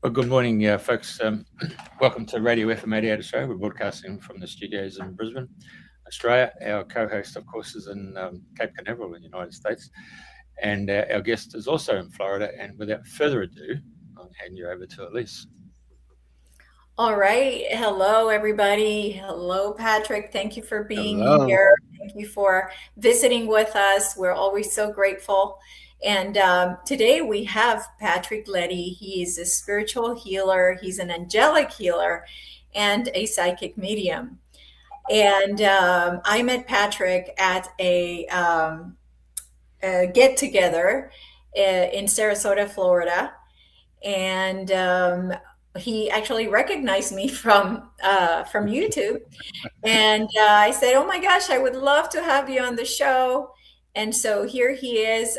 Well, good morning, folks. Welcome to Radio FM 88 Australia. We're broadcasting from the studios in Brisbane, Australia. Our co-host, of course, is in Cape Canaveral in the United States. And our guest is also in Florida. And without further ado, I'll hand you over to Elise. All right. Hello, everybody. Hello, Patrick. Thank you for being Hello. here. Thank you for visiting with us. We're always so grateful. And today we have Patrick Leddy. He is a spiritual healer, he's an angelic healer, and a psychic medium. And I met Patrick at a get together in Sarasota, Florida. And he actually recognized me from YouTube, and I said, "Oh my gosh, I would love to have you on the show." And so here he is,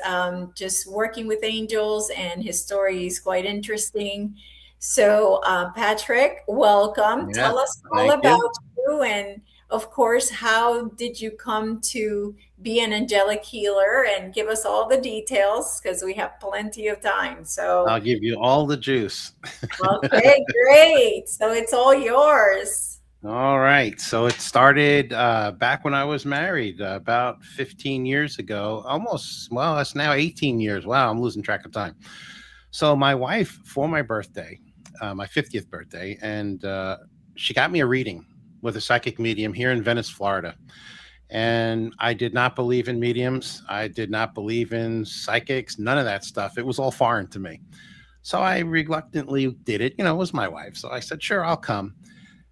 just working with angels, and his story is quite interesting. So, Patrick, welcome. Yeah, Tell us all thank you. about you, and of course, how did you come to be an angelic healer? And give us all the details because we have plenty of time. So, I'll give you all the juice. okay, great. So it's all yours. All right. So it started back when I was married about 15 years ago. Almost, well, it's now 18 years. Wow, I'm losing track of time. So my wife, for my birthday, my 50th birthday, and she got me a reading with a psychic medium here in Venice, Florida. And I did not believe in mediums. I did not believe in psychics, none of that stuff. It was all foreign to me. So I reluctantly did it. You know, it was my wife. So I said, sure, I'll come.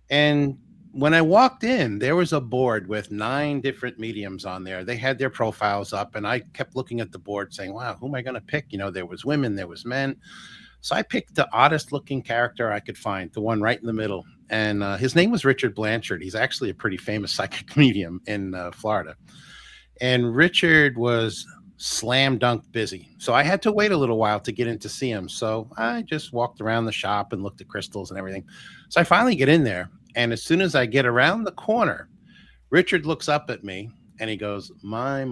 And when I walked in, there was a board with 9 different mediums on there. They had their profiles up, and I kept looking at the board saying, wow, who am I going to pick? You know, there was women, there was men. So I picked the oddest looking character I could find, the one right in the middle. And his name was Richard Blanchard. He's actually a pretty famous psychic medium in Florida. And Richard was slam dunk busy. So I had to wait a little while to get in to see him. So I just walked around the shop and looked at crystals and everything. So I finally get in there. And as soon as I get around the corner, Richard looks up at me and he goes, my,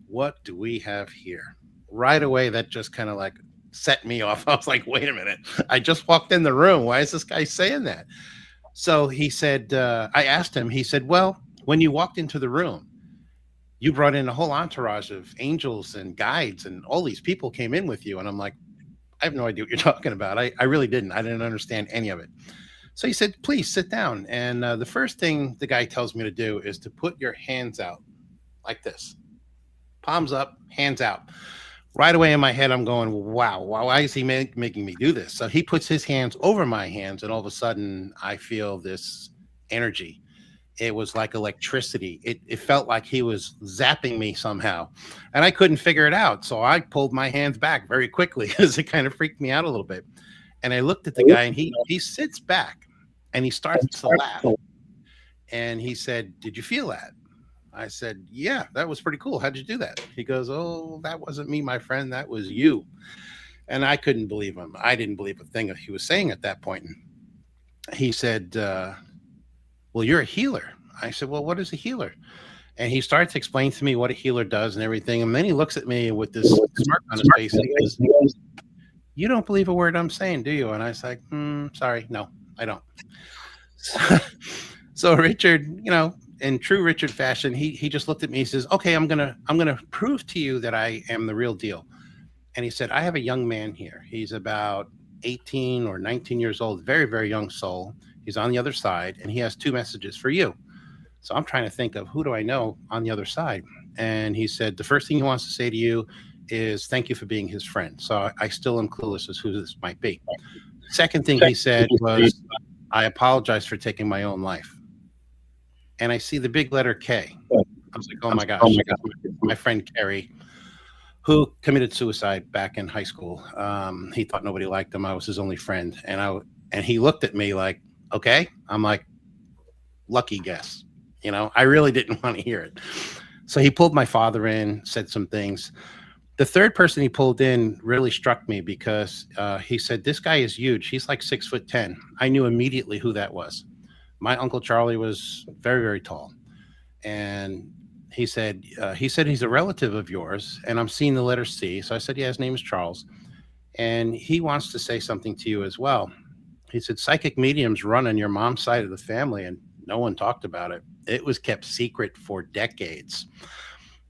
what do we have here? Right away, that just kind of like set me off. I was like, wait a minute. I just walked in the room. Why is this guy saying that? So he said, I asked him, he said, well, when you walked into the room, you brought in a whole entourage of angels and guides, and all these people came in with you. And I'm like, I have no idea what you're talking about. I really didn't. I didn't understand any of it. So he said, please sit down. And the first thing the guy tells me to do is to put your hands out like this, palms up, hands out. Right away in my head, I'm going, wow, why is he making me do this? So he puts his hands over my hands, and all of a sudden I feel this energy. It was like electricity. It felt like he was zapping me somehow, and I couldn't figure it out. So I pulled my hands back very quickly because it kind of freaked me out a little bit. And I looked at the guy, and he sits back and he starts to laugh. And he said, did you feel that? I said, yeah, that was pretty cool. How'd you do that? He goes, oh, that wasn't me, my friend. That was you. And I couldn't believe him. I didn't believe a thing that he was saying at that point. He said, well, you're a healer. I said, well, what is a healer? And he starts to explain to me what a healer does and everything. And then he looks at me with this smirk on his face and he goes, you don't believe a word I'm saying, do you? And I was like, sorry, no, I don't. So Richard, you know, in true Richard fashion, he just looked at me. He says, okay, I'm gonna prove to you that I am the real deal. And he said, I have a young man here. He's about 18 or 19 years old, very, very young soul. He's on the other side, and he has 2 messages for you. So I'm trying to think of who do I know on the other side. And he said, the first thing he wants to say to you is thank you for being his friend. So I still am clueless as who this might be. Second thing he said was, I apologize for taking my own life. And I see the big letter K. I was like, oh my gosh, my friend Kerry, who committed suicide back in high school. He thought nobody liked him. I was his only friend. And he looked at me like, okay. I'm like, lucky guess. You know, I really didn't want to hear it. So he pulled my father in, said some things. The third person he pulled in really struck me because he said, this guy is huge. He's like 6'10". I knew immediately who that was. My Uncle Charlie was very, very tall. And he said he's a relative of yours. And I'm seeing the letter C. So I said, yeah, his name is Charles. and he wants to say something to you as well. He said, psychic mediums run on your mom's side of the family, and no one talked about it. It was kept secret for decades.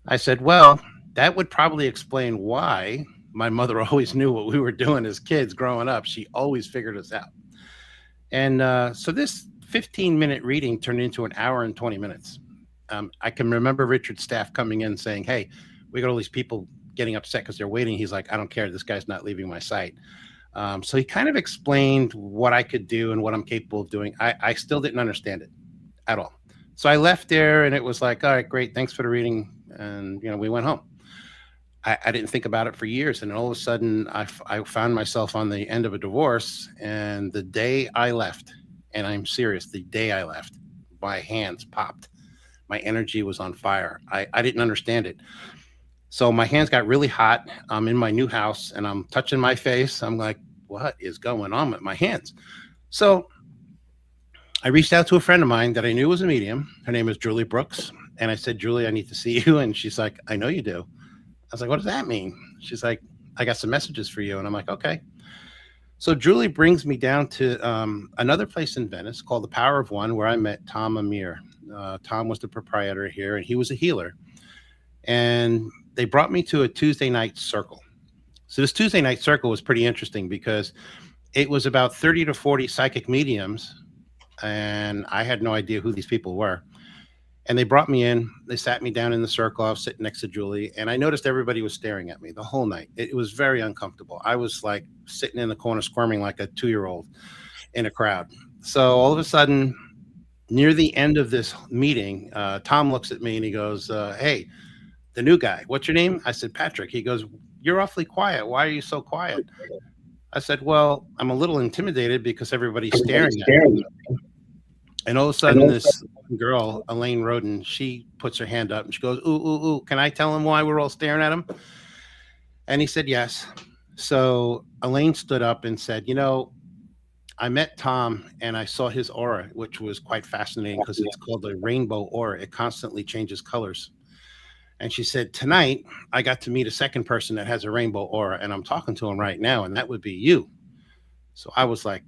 I said, well, that would probably explain why my mother always knew what we were doing as kids growing up. She always figured us out. And so this 15-minute reading turned into an hour and 20 minutes. I can remember Richard's staff coming in saying, hey, we got all these people getting upset because they're waiting. He's like, I don't care. This guy's not leaving my site. So he kind of explained what I could do and what I'm capable of doing. I still didn't understand it at all. So I left there and it was like, all right, great. Thanks for the reading. And, we went home. I didn't think about it for years. And all of a sudden I found myself on the end of a divorce. And the day I left, and I'm serious, the day I left, my hands popped. My energy was on fire. I didn't understand it. So my hands got really hot. I'm in my new house and I'm touching my face. I'm like, what is going on with my hands? So I reached out to a friend of mine that I knew was a medium. Her name is Julie Brooks. And I said, Julie, I need to see you. And she's like, I know you do. I was like, what does that mean? She's like, I got some messages for you. And I'm like, okay. So Julie brings me down to another place in Venice called the Power of One, where I met Tom Amir. Tom was the proprietor here and he was a healer. And they brought me to a Tuesday night circle. So this Tuesday night circle was pretty interesting because it was about 30 to 40 psychic mediums. And I had no idea who these people were. And they brought me in, they sat me down in the circle. I was sitting next to Julie and I noticed everybody was staring at me the whole night. It was very uncomfortable. I was like sitting in the corner squirming like a 2-year-old in a crowd. So all of a sudden, near the end of this meeting, Tom looks at me and he goes, hey, the new guy, what's your name? I said, Patrick. He goes, you're awfully quiet. Why are you so quiet? I said, well, I'm a little intimidated because everybody's staring at me. And all of a sudden, this girl, Elaine Roden, she puts her hand up and she goes, ooh, can I tell him why we're all staring at him? And he said, yes. So Elaine stood up and said, I met Tom and I saw his aura, which was quite fascinating because it's called the rainbow aura. It constantly changes colors. And she said, tonight, I got to meet a second person that has a rainbow aura, and I'm talking to him right now, and that would be you. So I was like,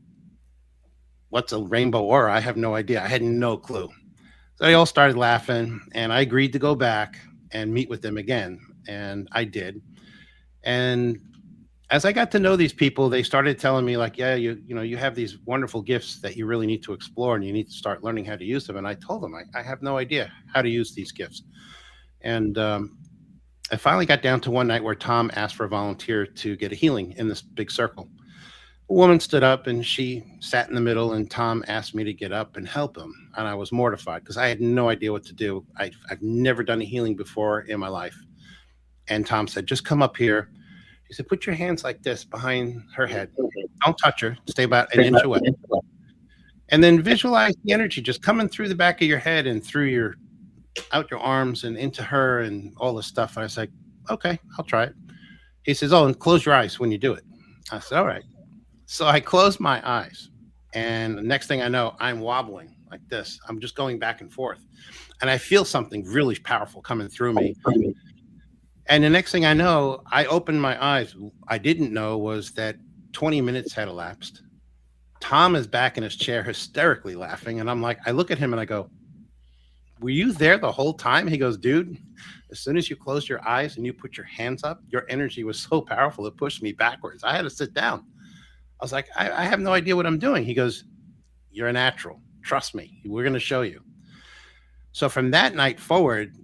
what's a rainbow aura? I have no idea. I had no clue. So they all started laughing, and I agreed to go back and meet with them again, and I did. And as I got to know these people, they started telling me like, yeah, you have these wonderful gifts that you really need to explore, and you need to start learning how to use them. And I told them, I have no idea how to use these gifts. And I finally got down to one night where Tom asked for a volunteer to get a healing in this big circle. A woman stood up and she sat in the middle and Tom asked me to get up and help him. And I was mortified because I had no idea what to do. I've never done a healing before in my life. And Tom said, just come up here. He said, put your hands like this behind her head. Don't touch her. Stay about an inch away. And then visualize the energy just coming through the back of your head and through out your arms and into her and all this stuff. And I was like, okay, I'll try it. He says, oh, and close your eyes when you do it. I said, all right. So I closed my eyes. And the next thing I know, I'm wobbling like this. I'm just going back and forth. And I feel something really powerful coming through me. And the next thing I know, I opened my eyes. I didn't know was that 20 minutes had elapsed. Tom is back in his chair, hysterically laughing. And I'm like, I look at him and I go, were you there the whole time? He goes, dude, as soon as you closed your eyes and you put your hands up, your energy was so powerful, it pushed me backwards. I had to sit down. I was like, I have no idea what I'm doing. He goes, you're a natural. Trust me. We're going to show you. So from that night forward,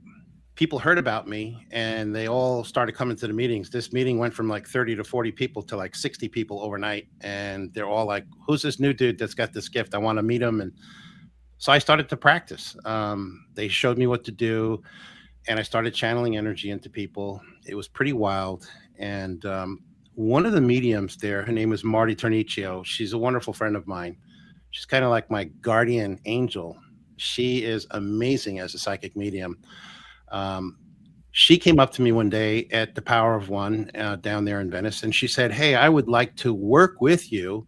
people heard about me and they all started coming to the meetings. This meeting went from like 30 to 40 people to like 60 people overnight. And they're all like, who's this new dude that's got this gift? I want to meet him. And so I started to practice. They showed me what to do and I started channeling energy into people. It was pretty wild. And one of the mediums there, her name is Marty Tornicio. She's a wonderful friend of mine. She's kind of like my guardian angel. She is amazing as a psychic medium. She came up to me one day at the Power of One down there in Venice. And she said, hey, I would like to work with you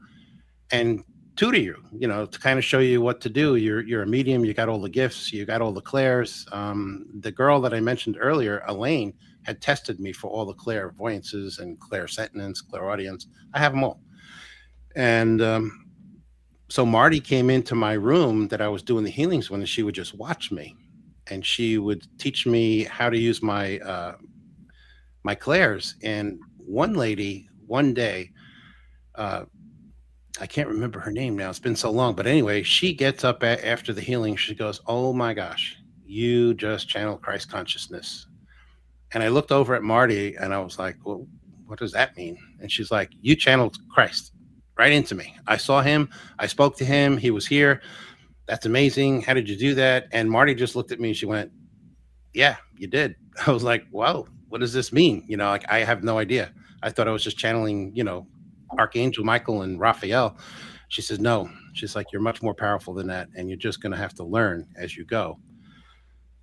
and tutor you, to kind of show you what to do. You're a medium. You got all the gifts. You got all the clairs. The girl that I mentioned earlier, Elaine, had tested me for all the clairvoyances and clairsentience, clairaudience. I have them all. And so Marty came into my room that I was doing the healings when, and she would just watch me, and she would teach me how to use my my clairs. And one lady, one day, I can't remember her name now. It's been so long. But anyway, she gets up after the healing. She goes, "Oh my gosh, you just channeled Christ consciousness." And I looked over at Marty and I was like, "Well, what does that mean?" And she's like, "You channeled Christ right into me. I saw him. I spoke to him. He was here. That's amazing. How did you do that?" And Marty just looked at me and she went, "Yeah, you did." I was like, "Wow, what does this mean?" You know, like, I have no idea. I thought I was just channeling, you know, Archangel Michael and Raphael. She says, "No." She's like, "You're much more powerful than that. And you're just going to have to learn as you go."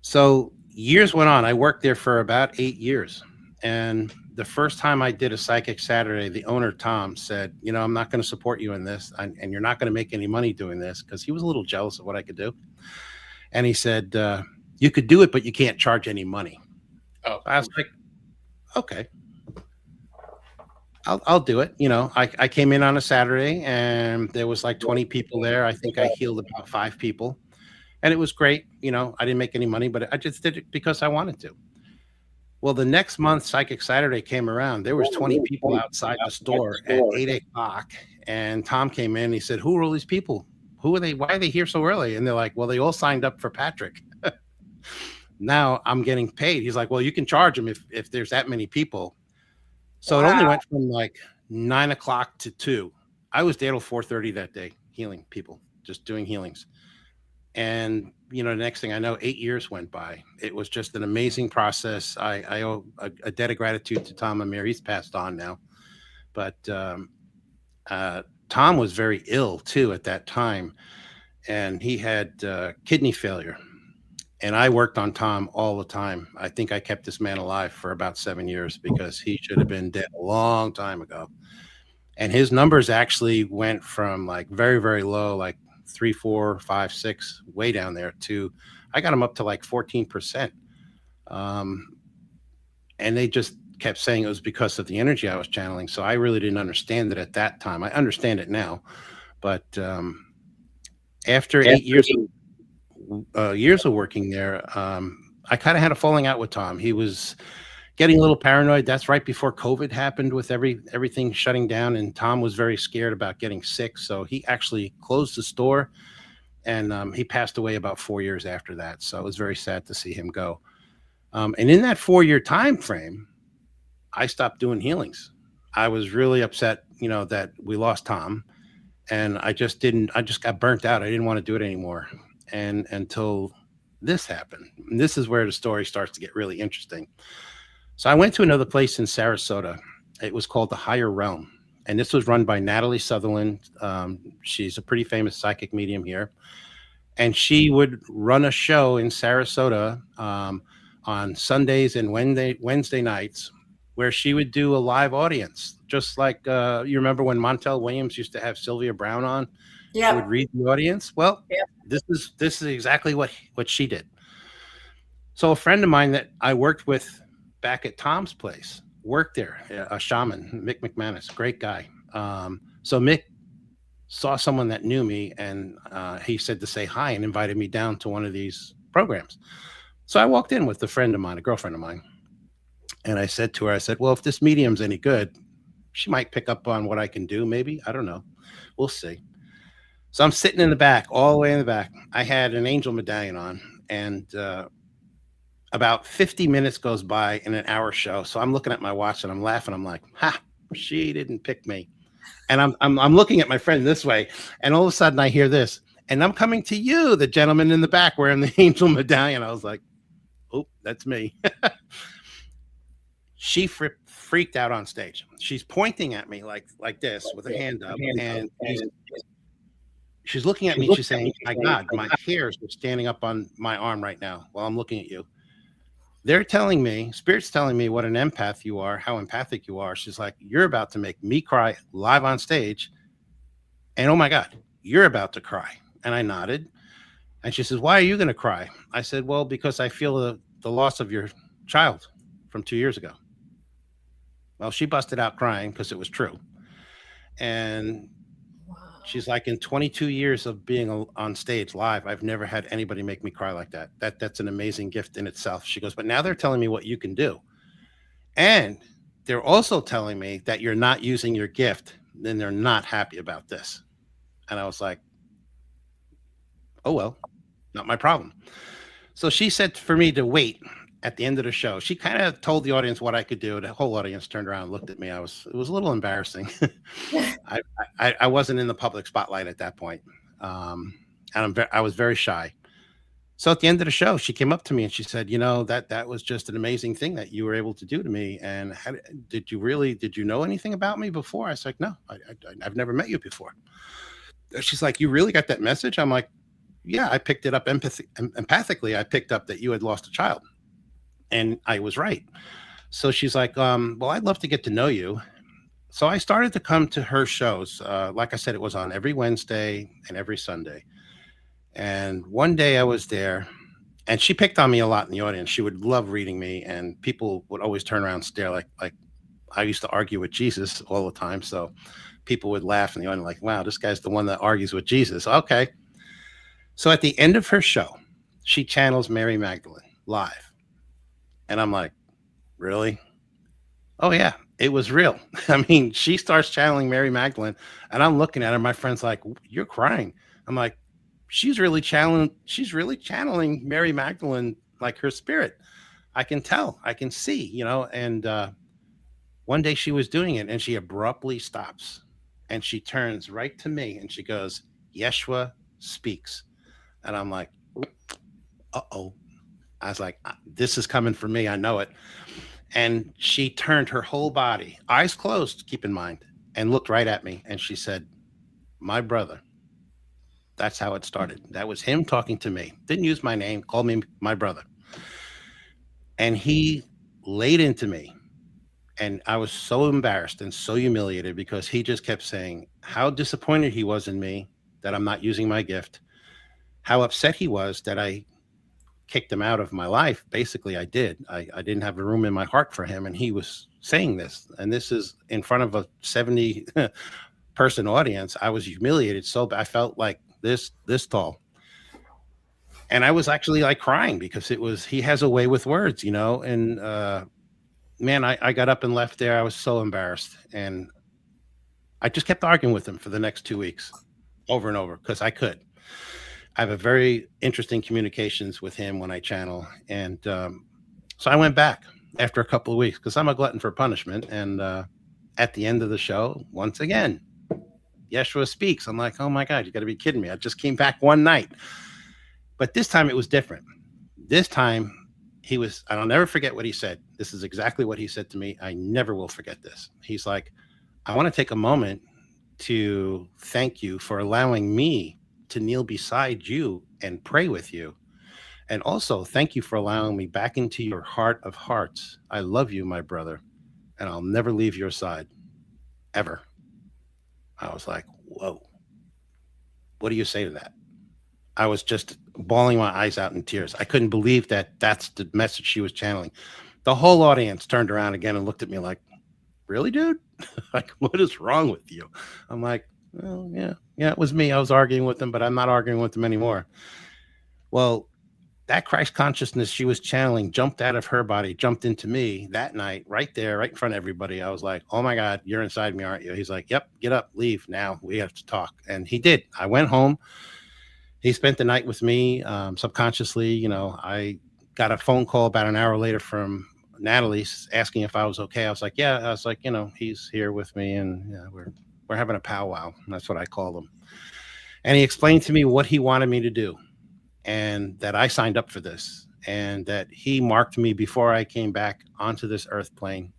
So years went on. I worked there for about 8 years. And the first time I did a Psychic Saturday, the owner, Tom, said, "You know, I'm not going to support you in this. And you're not going to make any money doing this," because he was a little jealous of what I could do. And he said, "You could do it, but you can't charge any money." Oh, I was like, "Okay, I'll do it." You know, I came in on a Saturday and there was like 20 people there. I think I healed about 5 people. And it was great. You know, I didn't make any money, but I just did it because I wanted to. Well, the next month, Psychic Saturday came around. There was 20 people outside the store at 8 o'clock. And Tom came in. He said, "Who are all these people? Who are they? Why are they here so early?" And they're like, "Well, they all signed up for Patrick." Now I'm getting paid. He's like, "Well, you can charge them if there's that many people." So it only went from like 9 o'clock to 2. I was there till 4:30 that day, healing people, just doing healings. And, you know, the next thing I know, 8 years went by. It was just an amazing process. I owe a debt of gratitude to Tom Amir. He's passed on now. But Tom was very ill, too, at that time. And he had kidney failure. And I worked on Tom all the time. I think I kept this man alive for about 7 years because he should have been dead a long time ago. And his numbers actually went from like very, very low, like 3, 4, 5, 6, way down there, to I got him up to like 14%. And they just kept saying it was because of the energy I was channeling. So I really didn't understand it at that time. I understand it now. But after 8 years of working there, I kind of had a falling out with Tom. He was getting a little paranoid. That's right before COVID happened, with everything shutting down, and Tom was very scared about getting sick. So he actually closed the store, and he passed away about 4 years after that. So it was very sad to see him go. And in that 4-year time frame, I stopped doing healings. I was really upset, you know, that we lost Tom, and I just got burnt out. I didn't want to do it anymore. And until this happened, and this is where the story starts to get really interesting. So I went to another place in Sarasota. It was called the Higher Realm, and this was run by Natalie Sutherland. She's a pretty famous psychic medium here, and she would run a show in Sarasota on Sundays and Wednesday nights, where she would do a live audience, just like you remember when Montel Williams used to have Sylvia Brown on. Yeah. She would read the audience. Well, yeah. This is exactly what she did. So a friend of mine that I worked with back at Tom's place worked there, a shaman, Mick McManus, great guy. So Mick saw someone that knew me, and he said to say hi and invited me down to one of these programs. So I walked in with a friend of mine, a girlfriend of mine, and I said to her, I said, "Well, if this medium's any good, she might pick up on what I can do, maybe. I don't know. We'll see." So I'm sitting in the back, all the way in the back. I had an angel medallion on, and about 50 minutes goes by in an hour show. So I'm looking at my watch and I'm laughing. I'm like, "Ha, she didn't pick me." And I'm looking at my friend this way, and all of a sudden I hear this, "And I'm coming to you, the gentleman in the back wearing the angel medallion." I was like, "Oh, that's me." She freaked out on stage. She's pointing at me like this with her hand up, and she's looking at me. She's saying, "My God, my hairs are standing up on my arm right now while I'm looking at you." They're telling me, Spirit's telling me what an empath you are, how empathic you are. She's like, "You're about to make me cry live on stage. And oh my God, you're about to cry." And I nodded. And she says, "Why are you going to cry?" I said, "Well, because I feel the loss of your child from 2 years ago. Well, she busted out crying because it was true. And she's like, in 22 years of being on stage live, I've never had anybody make me cry like that. That's an amazing gift in itself. She goes, but now they're telling me what you can do. And they're also telling me that you're not using your gift. Then they're not happy about this. And I was like, oh, well, not my problem. So she said for me to wait at the end of the show. She kind of told the audience what I could do. The whole audience turned around and looked at me. It was a little embarrassing. I wasn't in the public spotlight at that point. And I was very shy. So at the end of the show, she came up to me and she said, you know, that was just an amazing thing that you were able to do to me. And did you know anything about me before? I was like, no, I've never met you before. She's like, you really got that message? I'm like, yeah, I picked it up empathically. I picked up that you had lost a child. And I was right. So she's like, well, I'd love to get to know you. So I started to come to her shows. Like I said, it was on every Wednesday and every Sunday. And one day I was there and she picked on me a lot in the audience. She would love reading me and people would always turn around and stare like I used to argue with Jesus all the time. So people would laugh in the audience like, wow, this guy's the one that argues with Jesus. Okay. So at the end of her show, she channels Mary Magdalene live. And I'm like, really? Oh, yeah, it was real. I mean, she starts channeling Mary Magdalene and I'm looking at her. My friend's like, you're crying. I'm like, she's really channeling Mary Magdalene, like her spirit. I can tell, I can see, you know, and one day she was doing it and she abruptly stops and she turns right to me and she goes, Yeshua speaks. And I'm like, uh-oh. I was like, this is coming for me. I know it. And she turned her whole body, eyes closed, keep in mind, and looked right at me. And she said, my brother. That's how it started. That was him talking to me. Didn't use my name, called me my brother. And he laid into me. And I was so embarrassed and so humiliated because he just kept saying how disappointed he was in me that I'm not using my gift, how upset he was that I kicked him out of my life. Basically, I did. I didn't have a room in my heart for him. And he was saying this. And this is in front of a 70 person audience. I was humiliated so bad. I felt like this tall. And I was actually like crying because he has a way with words, you know, and man, I got up and left there. I was so embarrassed. And I just kept arguing with him for the next 2 weeks over and over because I could. I have a very interesting communications with him when I channel. And so I went back after a couple of weeks because I'm a glutton for punishment. And at the end of the show, once again, Yeshua speaks. I'm like, oh my God, you got to be kidding me. I just came back one night. But this time it was different. This time and I'll never forget what he said. This is exactly what he said to me. I never will forget this. He's like, I want to take a moment to thank you for allowing me to kneel beside you and pray with you. And also thank you for allowing me back into your heart of hearts. I love you, my brother, and I'll never leave your side ever. I was like, whoa, what do you say to that? I was just bawling my eyes out in tears. I couldn't believe that that's the message she was channeling. The whole audience turned around again and looked at me like, really, dude? Like, what is wrong with you? I'm like, well, yeah, it was me. I was arguing with them, but I'm not arguing with them anymore. Well, that Christ consciousness she was channeling jumped out of her body, jumped into me that night, right there, right in front of everybody. I was like, oh my God, you're inside me, aren't you? He's like, yep, get up, leave now. We have to talk. And he did. I went home. He spent the night with me subconsciously. You know, I got a phone call about an hour later from Natalie asking if I was okay. I was like, yeah. I was like, you know, he's here with me and yeah, we're having a powwow. That's what I call him. And he explained to me what he wanted me to do and that I signed up for this and that he marked me before I came back onto this earth plane.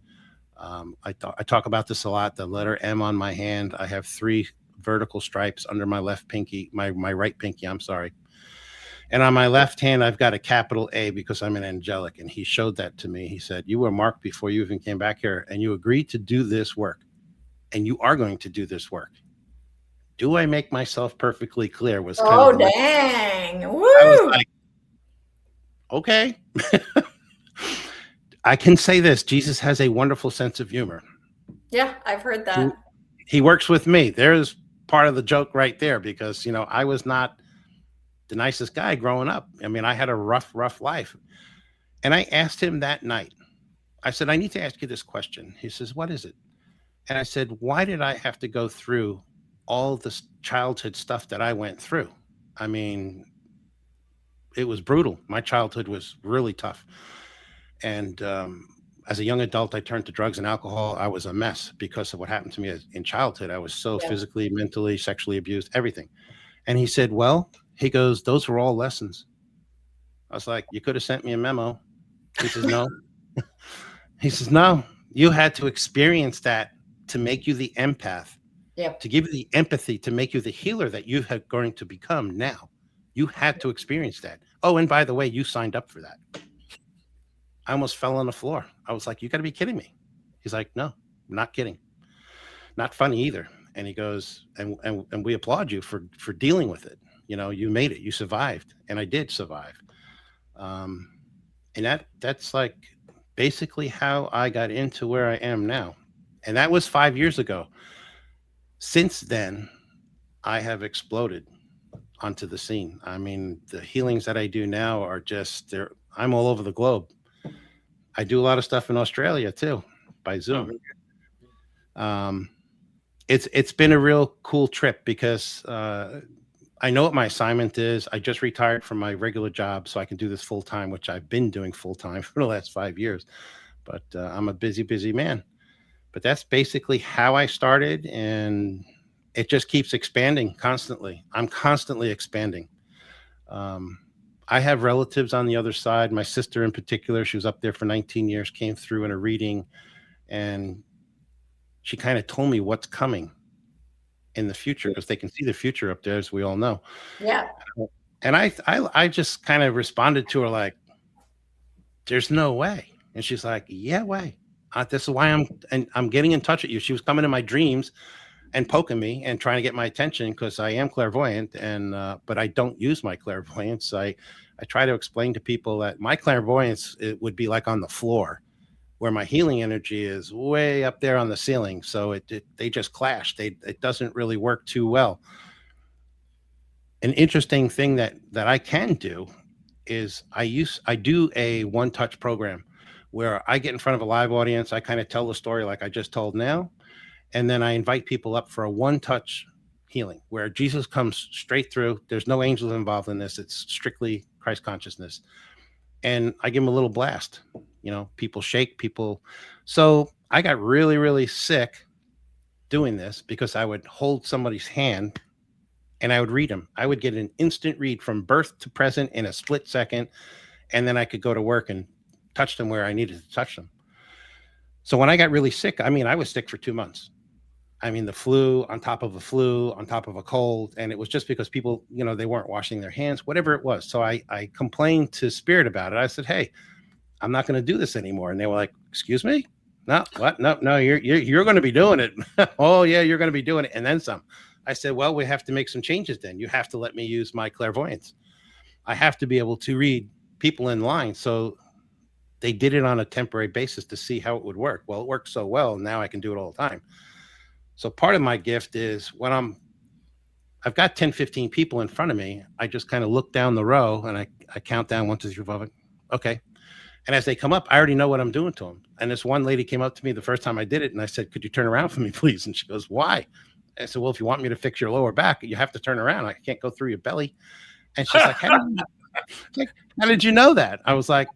I talk about this a lot. The letter M on my hand. I have 3 vertical stripes under my left pinky, my right pinky, I'm sorry. And on my left hand, I've got a capital A because I'm an angelic. And he showed that to me. He said, you were marked before you even came back here and you agreed to do this work. And you are going to do this work. Do I make myself perfectly clear? Was kind of dang. Woo! I was like, okay. I can say this: Jesus has a wonderful sense of humor. Yeah, I've heard that. He works with me. There's part of the joke right there, because I was not the nicest guy growing up. I mean, I had a rough life. And I asked him that night, I said, I need to ask you this question. He says, what is it? And I said, why did I have to go through all this childhood stuff that I went through? I mean, it was brutal. My childhood was really tough. And as a young adult, I turned to drugs and alcohol. I was a mess because of what happened to me in childhood. I was so physically, mentally, sexually abused, everything. And he said, well, he goes, those were all lessons. I was like, you could have sent me a memo. He says, no. He says, no, you had to experience that to make you the empath, to give you the empathy, to make you the healer that you are going to become now. You had to experience that. Oh, and by the way, you signed up for that. I almost fell on the floor. I was like, you got to be kidding me. He's like, no, I'm not kidding. Not funny either. And he goes, and we applaud you for dealing with it. You made it, you survived. And I did survive. And that's like basically how I got into where I am now. And that was 5 years ago. Since then, I have exploded onto the scene. I mean, the healings that I do now are just I'm all over the globe. I do a lot of stuff in Australia too, by Zoom. It's been a real cool trip because I know what my assignment is. I just retired from my regular job, so I can do this full time, which I've been doing full time for the last 5 years. But I'm a busy man. But that's basically how I started, and it just keeps expanding constantly. I'm constantly expanding. I have relatives on the other side. My sister in particular, she was up there for 19 years, came through in a reading, and she kind of told me what's coming in the future, because they can see the future up there, as we all know. Yeah. And I just kind of responded to her like, there's no way. And she's like, yeah, way. This is why I'm getting in touch with you. She was coming in my dreams and poking me and trying to get my attention, because I am clairvoyant, and but I don't use my clairvoyance. I try to explain to people that my clairvoyance, it would be like on the floor, where my healing energy is way up there on the ceiling. So they just clash. It doesn't really work too well. An interesting thing that I can do is I do a one-touch program where I get in front of a live audience. I kind of tell the story like I just told now. And then I invite people up for a one-touch healing where Jesus comes straight through. There's no angels involved in this. It's strictly Christ consciousness. And I give them a little blast. People shake, people. So I got really sick doing this, because I would hold somebody's hand and I would read them. I would get an instant read from birth to present in a split second. And then I could go to work and touch them where I needed to touch them. So when I got really sick, I mean, I was sick for 2 months. I mean, the flu on top of a flu on top of a cold. And it was just because people, they weren't washing their hands, whatever it was. So I complained to Spirit about it. I said, hey, I'm not going to do this anymore. And they were like, excuse me? No, what? No, you're going to be doing it. Oh yeah, you're going to be doing it. And then some. I said, well, we have to make some changes then. You have to let me use my clairvoyance. I have to be able to read people in line. So they did it on a temporary basis to see how it would work. Well, it worked so well. Now I can do it all the time. So part of my gift is when I've got 10, 15 people in front of me, I just kind of look down the row and I count down 1, 2, 3, 4, 5. Okay. And as they come up, I already know what I'm doing to them. And this one lady came up to me the first time I did it. And I said, could you turn around for me, please? And she goes, why? I said, well, if you want me to fix your lower back, you have to turn around. I can't go through your belly. And she's like, how did you know that? I was like,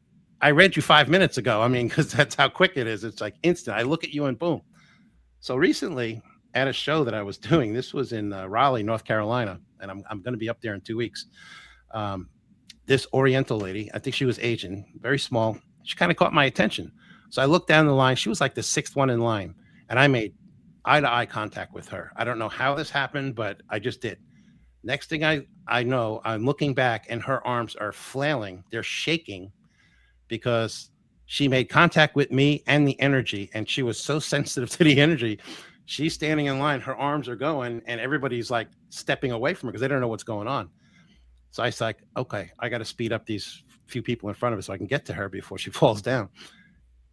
I read you 5 minutes ago. I mean, because that's how quick it is. It's like instant. I look at you and boom. So recently at a show that I was doing, this was in Raleigh, North Carolina, and I'm going to be up there in 2 weeks. This Oriental lady, I think she was Asian, very small. She kind of caught my attention. So I looked down the line. She was like the 6th one in line, and I made eye-to-eye contact with her. I don't know how this happened, but I just did. Next thing I know, I'm looking back, and her arms are flailing. They're shaking because she made contact with me and the energy, and she was so sensitive to the energy. She's standing in line, her arms are going, and everybody's like stepping away from her because they don't know what's going on. So I was like, okay, I got to speed up these few people in front of us so I can get to her before she falls down.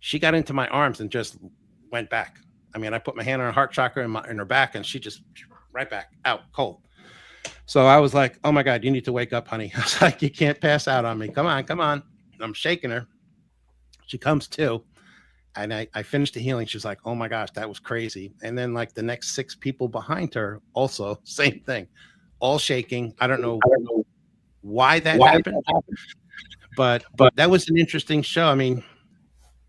She got into my arms and just went back. I mean, I put my hand on her heart chakra in her back, and she just right back out cold. So I was like, oh my God, you need to wake up, honey. I was like, you can't pass out on me. Come on, come on. I'm shaking her. She comes to, and I finished the healing. She's like, oh my gosh, that was crazy. And then like the next 6 people behind her, also same thing, all shaking. I don't know why that happened, but that was an interesting show. I mean,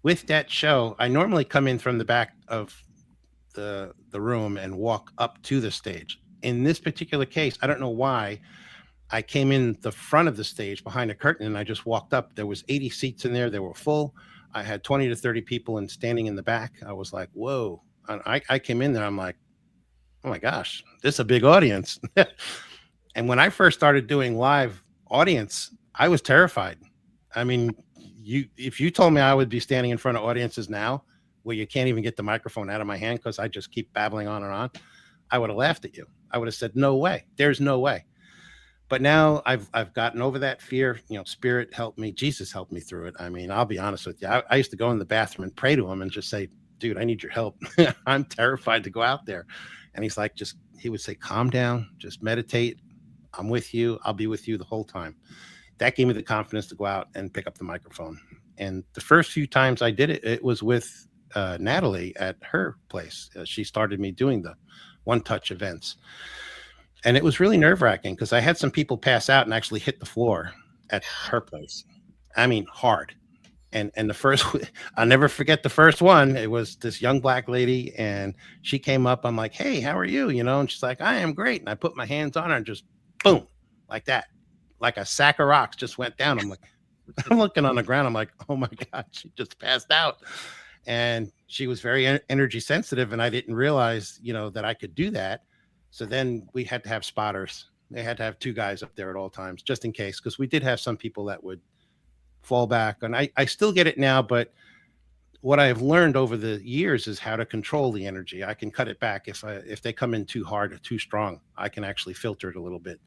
with that show, I normally come in from the back of the room and walk up to the stage. In this particular case, I don't know why I came in the front of the stage behind a curtain and I just walked up. There was 80 seats in there. They were full. I had 20 to 30 people and standing in the back. I was like, whoa. And I came in there. I'm like, oh my gosh, this is a big audience. And when I first started doing live audience, I was terrified. I mean, if you told me I would be standing in front of audiences now where you can't even get the microphone out of my hand because I just keep babbling on and on, I would have laughed at you. I would have said, no way. There's no way. But now I've gotten over that fear. You know, Spirit helped me. Jesus helped me through it. I mean, I'll be honest with you. I used to go in the bathroom and pray to him and just say, dude, I need your help. I'm terrified to go out there. And he's like, he would say, calm down, just meditate. I'm with you. I'll be with you the whole time. That gave me the confidence to go out and pick up the microphone. And the first few times I did it, it was with Natalie at her place. She started me doing the one touch events. And it was really nerve wracking because I had some people pass out and actually hit the floor at her place. I mean, hard. And the first, I'll never forget the first one. It was this young black lady and she came up. I'm like, hey, how are you? You know, and she's like, I am great. And I put my hands on her and just boom, like that, like a sack of rocks just went down. I'm like, I'm looking on the ground. I'm like, oh my God, she just passed out. And she was very energy sensitive. And I didn't realize, you know, that I could do that. So then we had to have spotters. They had to have 2 guys up there at all times, just in case, because we did have some people that would fall back. And I still get it now, but what I've learned over the years is how to control the energy. I can cut it back if they come in too hard or too strong. I can actually filter it a little bit.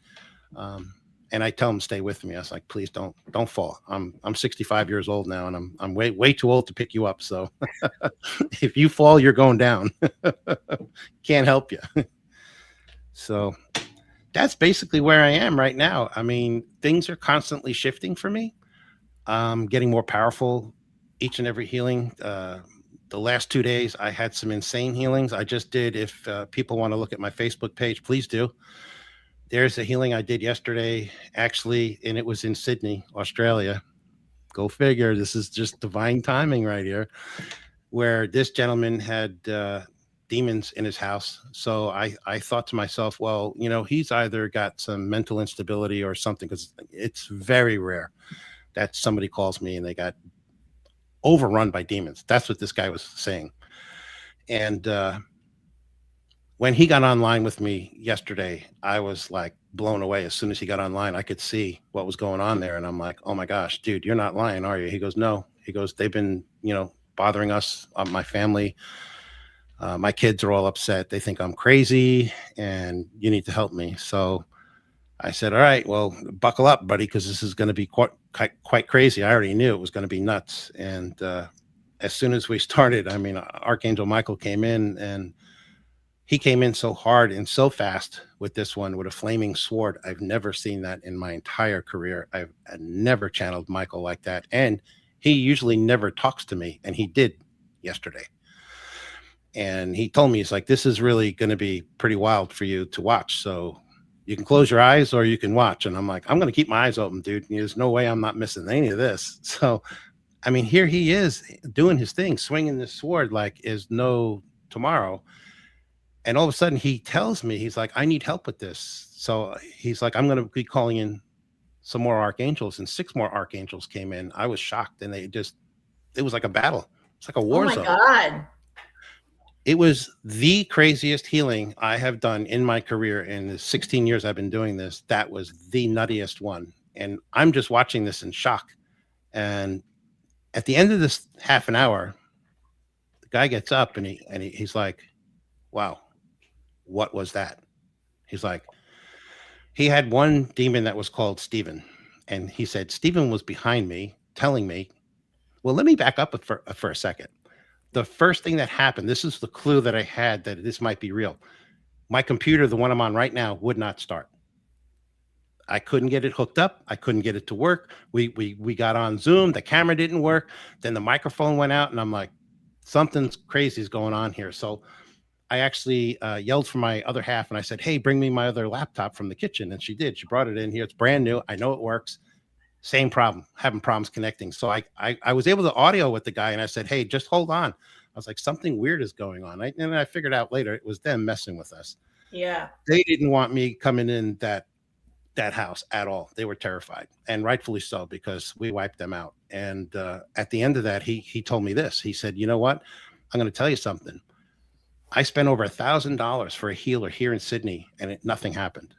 And I tell them stay with me. I was like, please don't fall. I'm 65 years old now, and I'm way too old to pick you up. So if you fall, you're going down. Can't help you. So that's basically where I am right now. I mean, things are constantly shifting for me. Getting more powerful each and every healing. The last 2 days, I had some insane healings. I just did. If people want to look at my Facebook page, please do. There's a healing I did yesterday, actually, and it was in Sydney, Australia. Go figure. This is just divine timing right here, where this gentleman had demons in his house. So I thought to myself, well, you know, he's either got some mental instability or something, because it's very rare that somebody calls me and they got overrun by demons. That's what this guy was saying. And when he got online with me yesterday, I was like blown away. As soon as he got online, I could see what was going on there. And I'm like, oh my gosh, dude, you're not lying, are you? He goes, no. He goes, they've been, you know, bothering us, my family. My kids are all upset. They think I'm crazy and you need to help me. So I said, all right, well, buckle up, buddy, because this is going to be quite crazy. I already knew it was going to be nuts. And as soon as we started, I mean, Archangel Michael came in, and he came in so hard and so fast with this one, with a flaming sword. I've never seen that in my entire career. I've never channeled Michael like that. And he usually never talks to me, and he did yesterday. And he told me, he's like, this is really going to be pretty wild for you to watch. So you can close your eyes or you can watch. And I'm like, I'm going to keep my eyes open, dude. There's no way I'm not missing any of this. So, I mean, here he is doing his thing, swinging this sword like is no tomorrow. And all of a sudden he tells me, he's like, I need help with this. So he's like, I'm going to be calling in some more archangels, and 6 more archangels came in. I was shocked. And it was like a battle. It's like a war zone. Oh my God. It was the craziest healing I have done in my career. In the 16 years I've been doing this, that was the nuttiest one. And I'm just watching this in shock. And at the end of this half an hour, the guy gets up and he's like, wow, what was that? He's like, he had one demon that was called Stephen. And he said, Stephen was behind me telling me Well, let me back up for a second. The first thing that happened, this is the clue that I had that this might be real. My computer, the one I'm on right now, would not start. I couldn't get it hooked up. I couldn't get it to work. We got on Zoom. The camera didn't work. Then the microphone went out, and I'm like, something's crazy is going on here. So I actually yelled for my other half, and I said, "Hey, bring me my other laptop from the kitchen." And she did. She brought it in here. It's brand new. I know it works. Same problem, having problems connecting. So I was able to audio with the guy, and I said, "Hey, just hold on." I was like, something weird is going on. And I figured out later it was them messing with us. Yeah. They didn't want me coming in that house at all. They were terrified, and rightfully so, because we wiped them out. And at the end of that, he told me this. He said, "You know what? I'm going to tell you something. I spent over $1,000 for a healer here in Sydney, and nothing happened.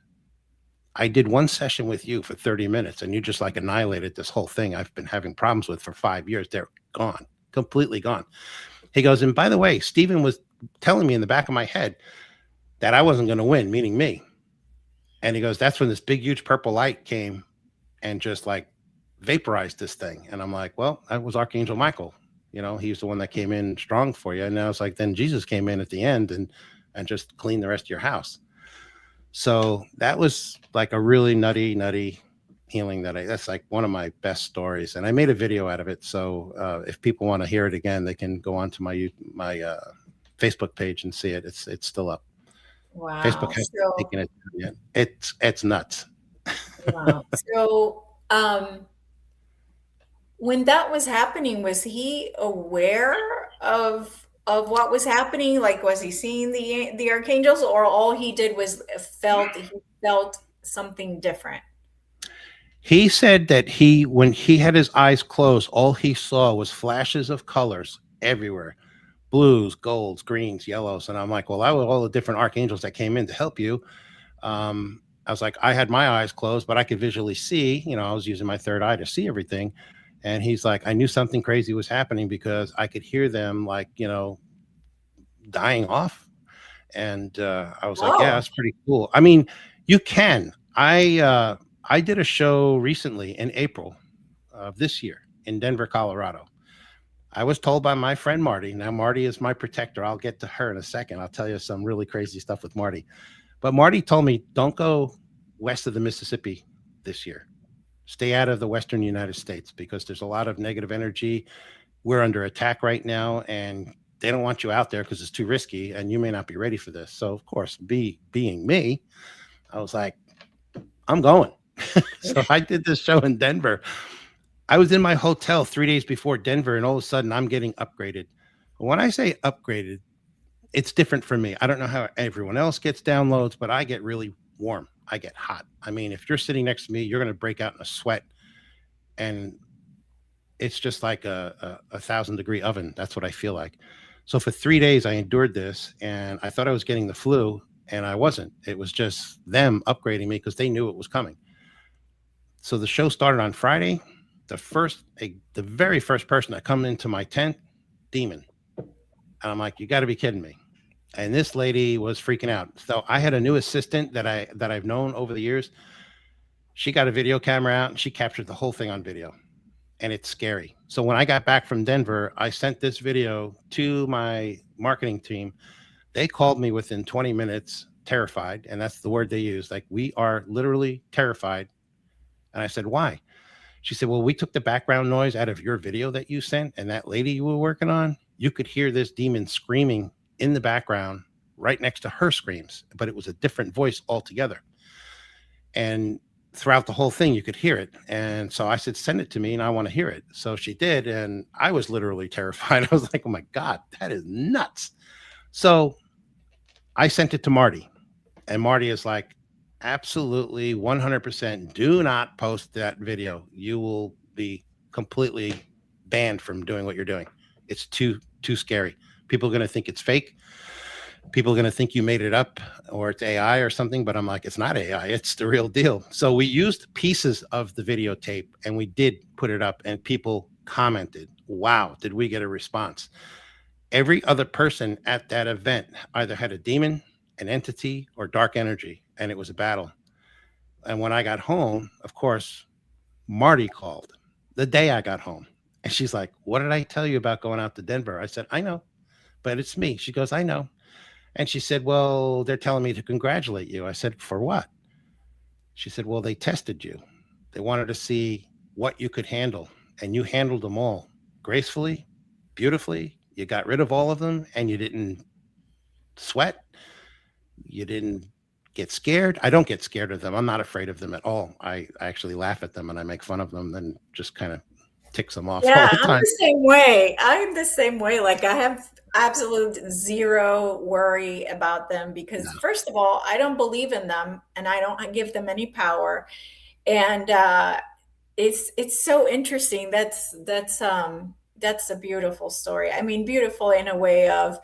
I did one session with you for 30 minutes, and you just like annihilated this whole thing I've been having problems with for 5 years. They're gone, completely gone." He goes, "And by the way, Stephen was telling me in the back of my head that I wasn't going to win," meaning me. And he goes, "That's when this big, huge purple light came and just like vaporized this thing." And I'm like, "Well, that was Archangel Michael. You know, he's the one that came in strong for you." And I was like, then Jesus came in at the end and just cleaned the rest of your house. So that was like a really nutty healing that's like one of my best stories. And I made a video out of it. So if people want to hear it again, they can go onto my Facebook page and see it. It's still up. Wow. Facebook hasn't taken it yet. It's nuts. Wow. So when that was happening, was he aware of what was happening? Like, was he seeing the archangels, or all he did was he felt something different? He said that when he had his eyes closed, all he saw was flashes of colors everywhere. Blues, golds, greens, yellows. And I'm like, well, that was all the different archangels that came in to help you. I was like, I had my eyes closed, but I could visually see, I was using my third eye to see everything. And he's like, I knew something crazy was happening because I could hear them like, dying off. And I was like, yeah, that's pretty cool. I mean, you can. I did a show recently in April of this year in Denver, Colorado. I was told by my friend Marty. Now, Marty is my protector. I'll get to her in a second. I'll tell you some really crazy stuff with Marty. But Marty told me, don't go west of the Mississippi this year. Stay out of the Western United States because there's a lot of negative energy. We're under attack right now, and they don't want you out there because it's too risky, and you may not be ready for this. So, of course, being me, I was like, I'm going. So I did this show in Denver. I was in my hotel 3 days before Denver, and all of a sudden I'm getting upgraded. When I say upgraded, it's different for me. I don't know how everyone else gets downloads, but I get really warm. I get hot. I mean, if you're sitting next to me, you're going to break out in a sweat, and it's just like a 1,000-degree oven. That's what I feel like. So for 3 days, I endured this, and I thought I was getting the flu, and I wasn't. It was just them upgrading me because they knew it was coming. So the show started on Friday. The very first person that come into my tent, demon. And I'm like, you got to be kidding me. And this lady was freaking out. So I had a new assistant that I've known over the years. She got a video camera out and she captured the whole thing on video. And it's scary. So when I got back from Denver, I sent this video to my marketing team. They called me within 20 minutes, terrified. And that's the word they use. Like, we are literally terrified. And I said, why? She said, well, we took the background noise out of your video that you sent, and that lady you were working on, you could hear this demon screaming in the background right next to her screams, but it was a different voice altogether. And throughout the whole thing, you could hear it. And so I said, send it to me and I want to hear it. So she did. And I was literally terrified. I was like, oh my God, that is nuts. So I sent it to Marty, and Marty is like, absolutely 100% do not post that video. You will be completely banned from doing what you're doing. It's too scary. People are going to think it's fake. People are going to think you made it up or it's AI or something, but I'm like, it's not AI, it's the real deal. So we used pieces of the videotape and we did put it up, and people commented, wow, did we get a response? Every other person at that event either had a demon, an entity, or dark energy, and it was a battle. And when I got home, of course, Marty called the day I got home, And she's like, what did I tell you about going out to Denver? I said, I know, but it's me. She goes, I know. And she said, well, they're telling me to congratulate you. I said, for what? She said, well, they tested you. They wanted to see what you could handle, and you handled them all gracefully, beautifully. You got rid of all of them, and you didn't sweat. You didn't get scared. I don't get scared of them. I'm not afraid of them at all. I actually laugh at them and I make fun of them and just kind of ticks them off all Yeah, the I'm time. the same way. I'm the same way. Like I have absolute zero worry about them because No. first of all, I don't believe in them and I don't give them any power. And it's so interesting. That's a beautiful story. I mean, beautiful in a way of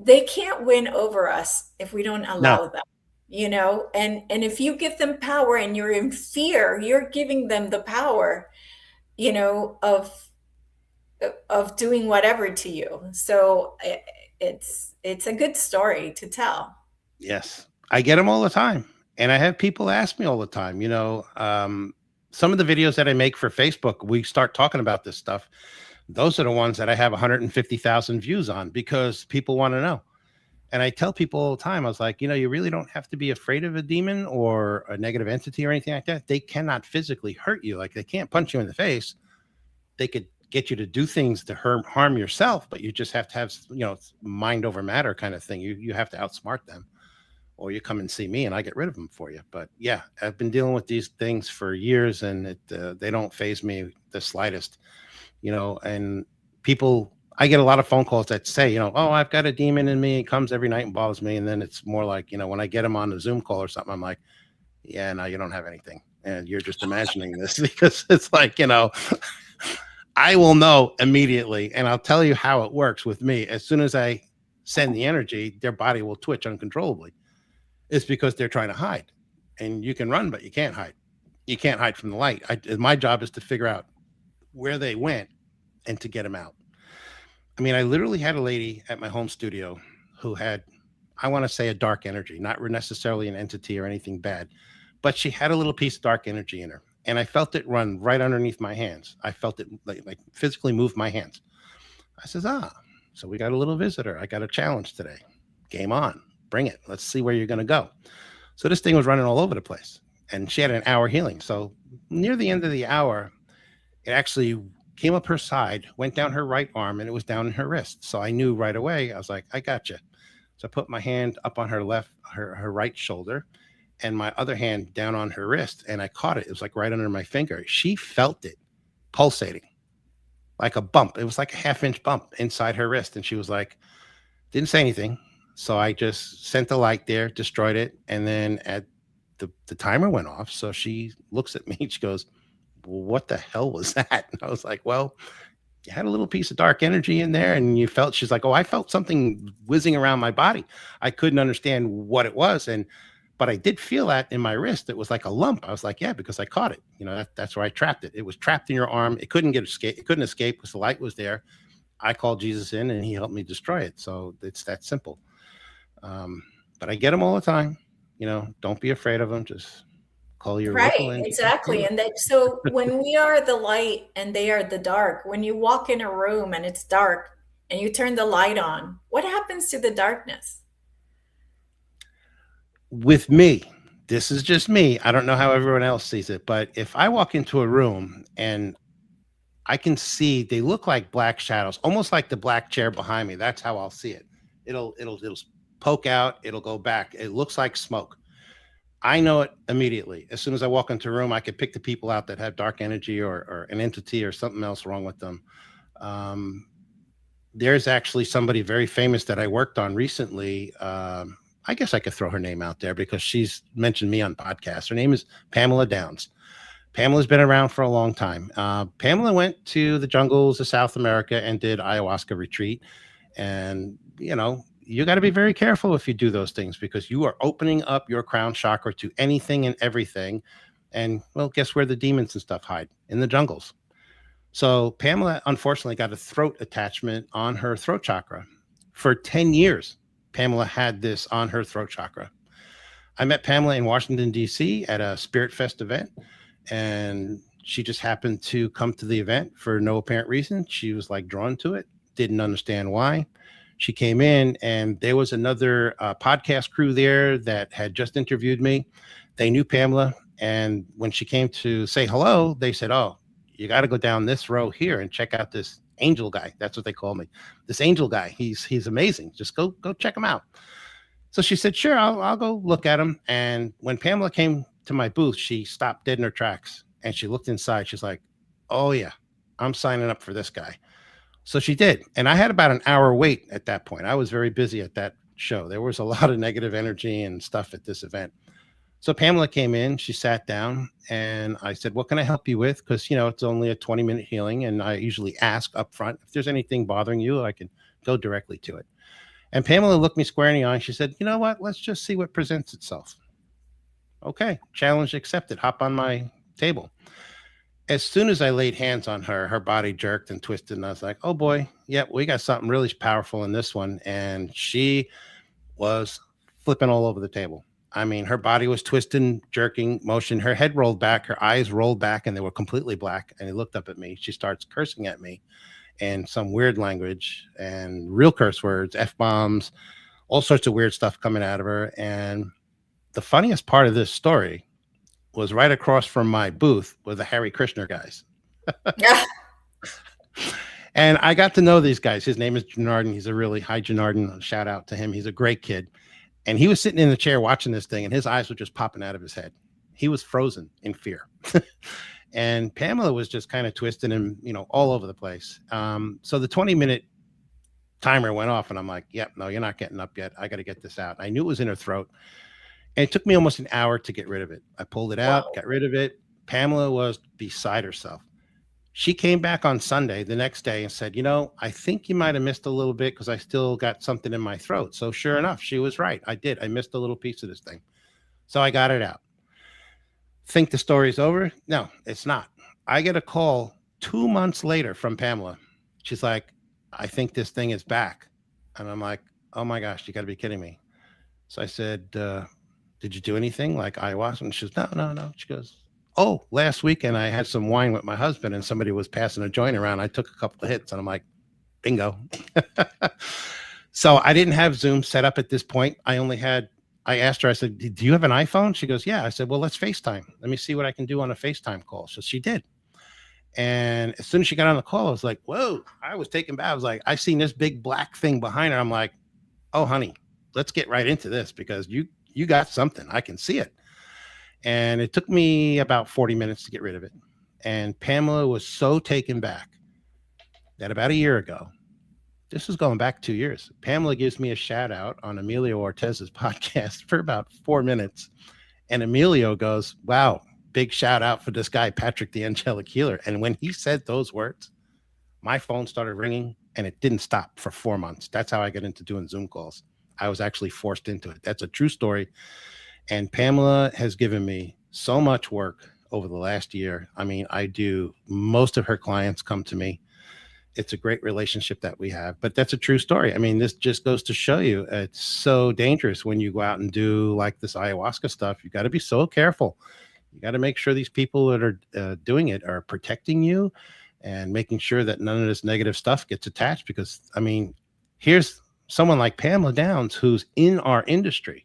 they can't win over us if we don't No. allow them, you know? And if you give them power and you're in fear, you're giving them the power, you know, of doing whatever to you. So it's a good story to tell. Yes. I get them all the time. And I have people ask me all the time, some of the videos that I make for Facebook, we start talking about this stuff. Those are the ones that I have 150,000 views on because people want to know. And I tell people all the time, I was like, you really don't have to be afraid of a demon or a negative entity or anything like that. They cannot physically hurt you. Like they can't punch you in the face. They could get you to do things to harm yourself, but you just have to have, mind over matter kind of thing. You have to outsmart them, or you come and see me and I get rid of them for you. But yeah, I've been dealing with these things for years and they don't faze me the slightest, and people, I get a lot of phone calls that say, oh, I've got a demon in me. It comes every night and bothers me. And then it's more like, when I get them on a Zoom call or something, I'm like, yeah, no, you don't have anything. And you're just imagining this because it's like, I will know immediately. And I'll tell you how it works with me. As soon as I send the energy, their body will twitch uncontrollably. It's because they're trying to hide. And you can run, but you can't hide. You can't hide from the light. My job is to figure out where they went and to get them out. I mean, I literally had a lady at my home studio who had, I want to say, a dark energy, not necessarily an entity or anything bad, but she had a little piece of dark energy in her. And I felt it run right underneath my hands. I felt it like physically move my hands. I says, so we got a little visitor. I got a challenge today. Game on. Bring it. Let's see where you're going to go. So this thing was running all over the place. And she had an hour healing. So near the end of the hour, it actually came up her side, went down her right arm, and it was down in her wrist. So I knew right away. I was like, I got you. So I put my hand up on her her right shoulder, and my other hand down on her wrist, and I caught it. It was like right under my finger. She felt it pulsating like a bump. It was like a 1/2-inch bump inside her wrist. And she was like, didn't say anything. So I just sent the light there, destroyed it. And then at the timer went off. So she looks at me and she goes, well, what the hell was that? And I was like, well, you had a little piece of dark energy in there and you felt, she's like, oh, I felt something whizzing around my body. I couldn't understand what it was. But I did feel that in my wrist. It was like a lump. I was like, yeah, because I caught it. That's where I trapped it. It was trapped in your arm. It couldn't escape. It couldn't escape because the light was there. I called Jesus in and he helped me destroy it. So it's that simple. But I get them all the time. Don't be afraid of them. Just call your local Right, engine. exactly. And so when we are the light and they are the dark, when you walk in a room and it's dark and you turn the light on, what happens to the darkness? With me, this is just me. I don't know how everyone else sees it, but if I walk into a room and I can see they look like black shadows, almost like the black chair behind me, that's how I'll see it. It'll poke out, it'll go back. It looks like smoke. I know it immediately. As soon as I walk into a room, I could pick the people out that have dark energy or an entity or something else wrong with them. There's actually somebody very famous that I worked on recently. I guess I could throw her name out there because she's mentioned me on podcasts. Her name is Pamela Downs. Pamela's been around for a long time. Pamela went to the jungles of South America and did ayahuasca retreat. And, you got to be very careful if you do those things because you are opening up your crown chakra to anything and everything. And, well, guess where the demons and stuff hide? In the jungles. So Pamela, unfortunately, got a throat attachment on her throat chakra. For 10 years, Pamela had this on her throat chakra. I met Pamela in Washington, D.C. at a Spirit Fest event. And She just happened to come to the event for no apparent reason. She was like drawn to it, didn't understand why. She came in, and there was another podcast crew there that had just interviewed me. They knew Pamela. And when she came to say hello, they said, "Oh, you got to go down this row here and check out this angel guy." That's what they call me. This angel guy. He's amazing. Just go check him out. So she said, "Sure, I'll go look at him." And when Pamela came to my booth, she stopped dead in her tracks and she looked inside. She's like, "Oh yeah, I'm signing up for this guy." So she did. And I had about an hour wait at that point. I was very busy at that show. There was a lot of negative energy and stuff at this event. So Pamela came in, she sat down, and I said, "What can I help you with?" Because, it's only a 20-minute healing. And I usually ask up front, if there's anything bothering you, I can go directly to it. And Pamela looked me square in the eye and she said, "You know what? Let's just see what presents itself." Okay, challenge accepted. Hop on my table. As soon as I laid hands on her, her body jerked and twisted. And I was like, "Oh boy, yep, we got something really powerful in this one." And she was flipping all over the table. I mean, her body was twisting, jerking, motion. Her head rolled back, her eyes rolled back, and they were completely black. And he looked up at me. She starts cursing at me in some weird language and real curse words, F-bombs, all sorts of weird stuff coming out of her. And the funniest part of this story was right across from my booth were the Harry Krishna guys. Yeah. And I got to know these guys. His name is Janardon. He's a really high Janardon. Shout out to him. He's a great kid. And he was sitting in the chair watching this thing, and his eyes were just popping out of his head. He was frozen in fear. And Pamela was just kind of twisted and, all over the place. So the 20-minute timer went off, and I'm like, "Yep, no, you're not getting up yet. I got to get this out." I knew it was in her throat. And it took me almost an hour to get rid of it. I pulled it out, got rid of it. Pamela was beside herself. She came back on Sunday, the next day, and said, "I think you might have missed a little bit because I still got something in my throat." So sure enough, she was right. I did. I missed a little piece of this thing. So I got it out. Think the story's over? No, it's not. I get a call 2 months later from Pamela. She's like, "I think this thing is back." And I'm like, "Oh my gosh, you got to be kidding me." So I said, "Did you do anything like ayahuasca?" And she goes, No. She goes, "Oh, last weekend I had some wine with my husband and somebody was passing a joint around. I took a couple of hits." And I'm like, bingo. So I didn't have Zoom set up at this point. I asked her, I said, "Do you have an iPhone?" She goes, "Yeah." I said, "Well, let's FaceTime. Let me see what I can do on a FaceTime call." So she did. And as soon as she got on the call, I was like, whoa, I was taken back. I was like, I seen this big black thing behind her. I'm like, "Oh, honey, let's get right into this because you got something. I can see it." And it took me about 40 minutes to get rid of it. And Pamela was so taken back that about a year ago, this was going back 2 years, Pamela gives me a shout out on Emilio Ortez's podcast for about 4 minutes. And Emilio goes, "Wow, big shout out for this guy, Patrick, the Angelic Healer." And when he said those words, my phone started ringing and it didn't stop for 4 months. That's how I got into doing Zoom calls. I was actually forced into it. That's a true story. And Pamela has given me so much work over the last year. I mean, most of her clients come to me. It's a great relationship that we have, but that's a true story. I mean, this just goes to show you it's so dangerous when you go out and do like this ayahuasca stuff. You got to be so careful. You got to make sure these people that are doing it are protecting you and making sure that none of this negative stuff gets attached. Because, I mean, here's someone like Pamela Downs, who's in our industry.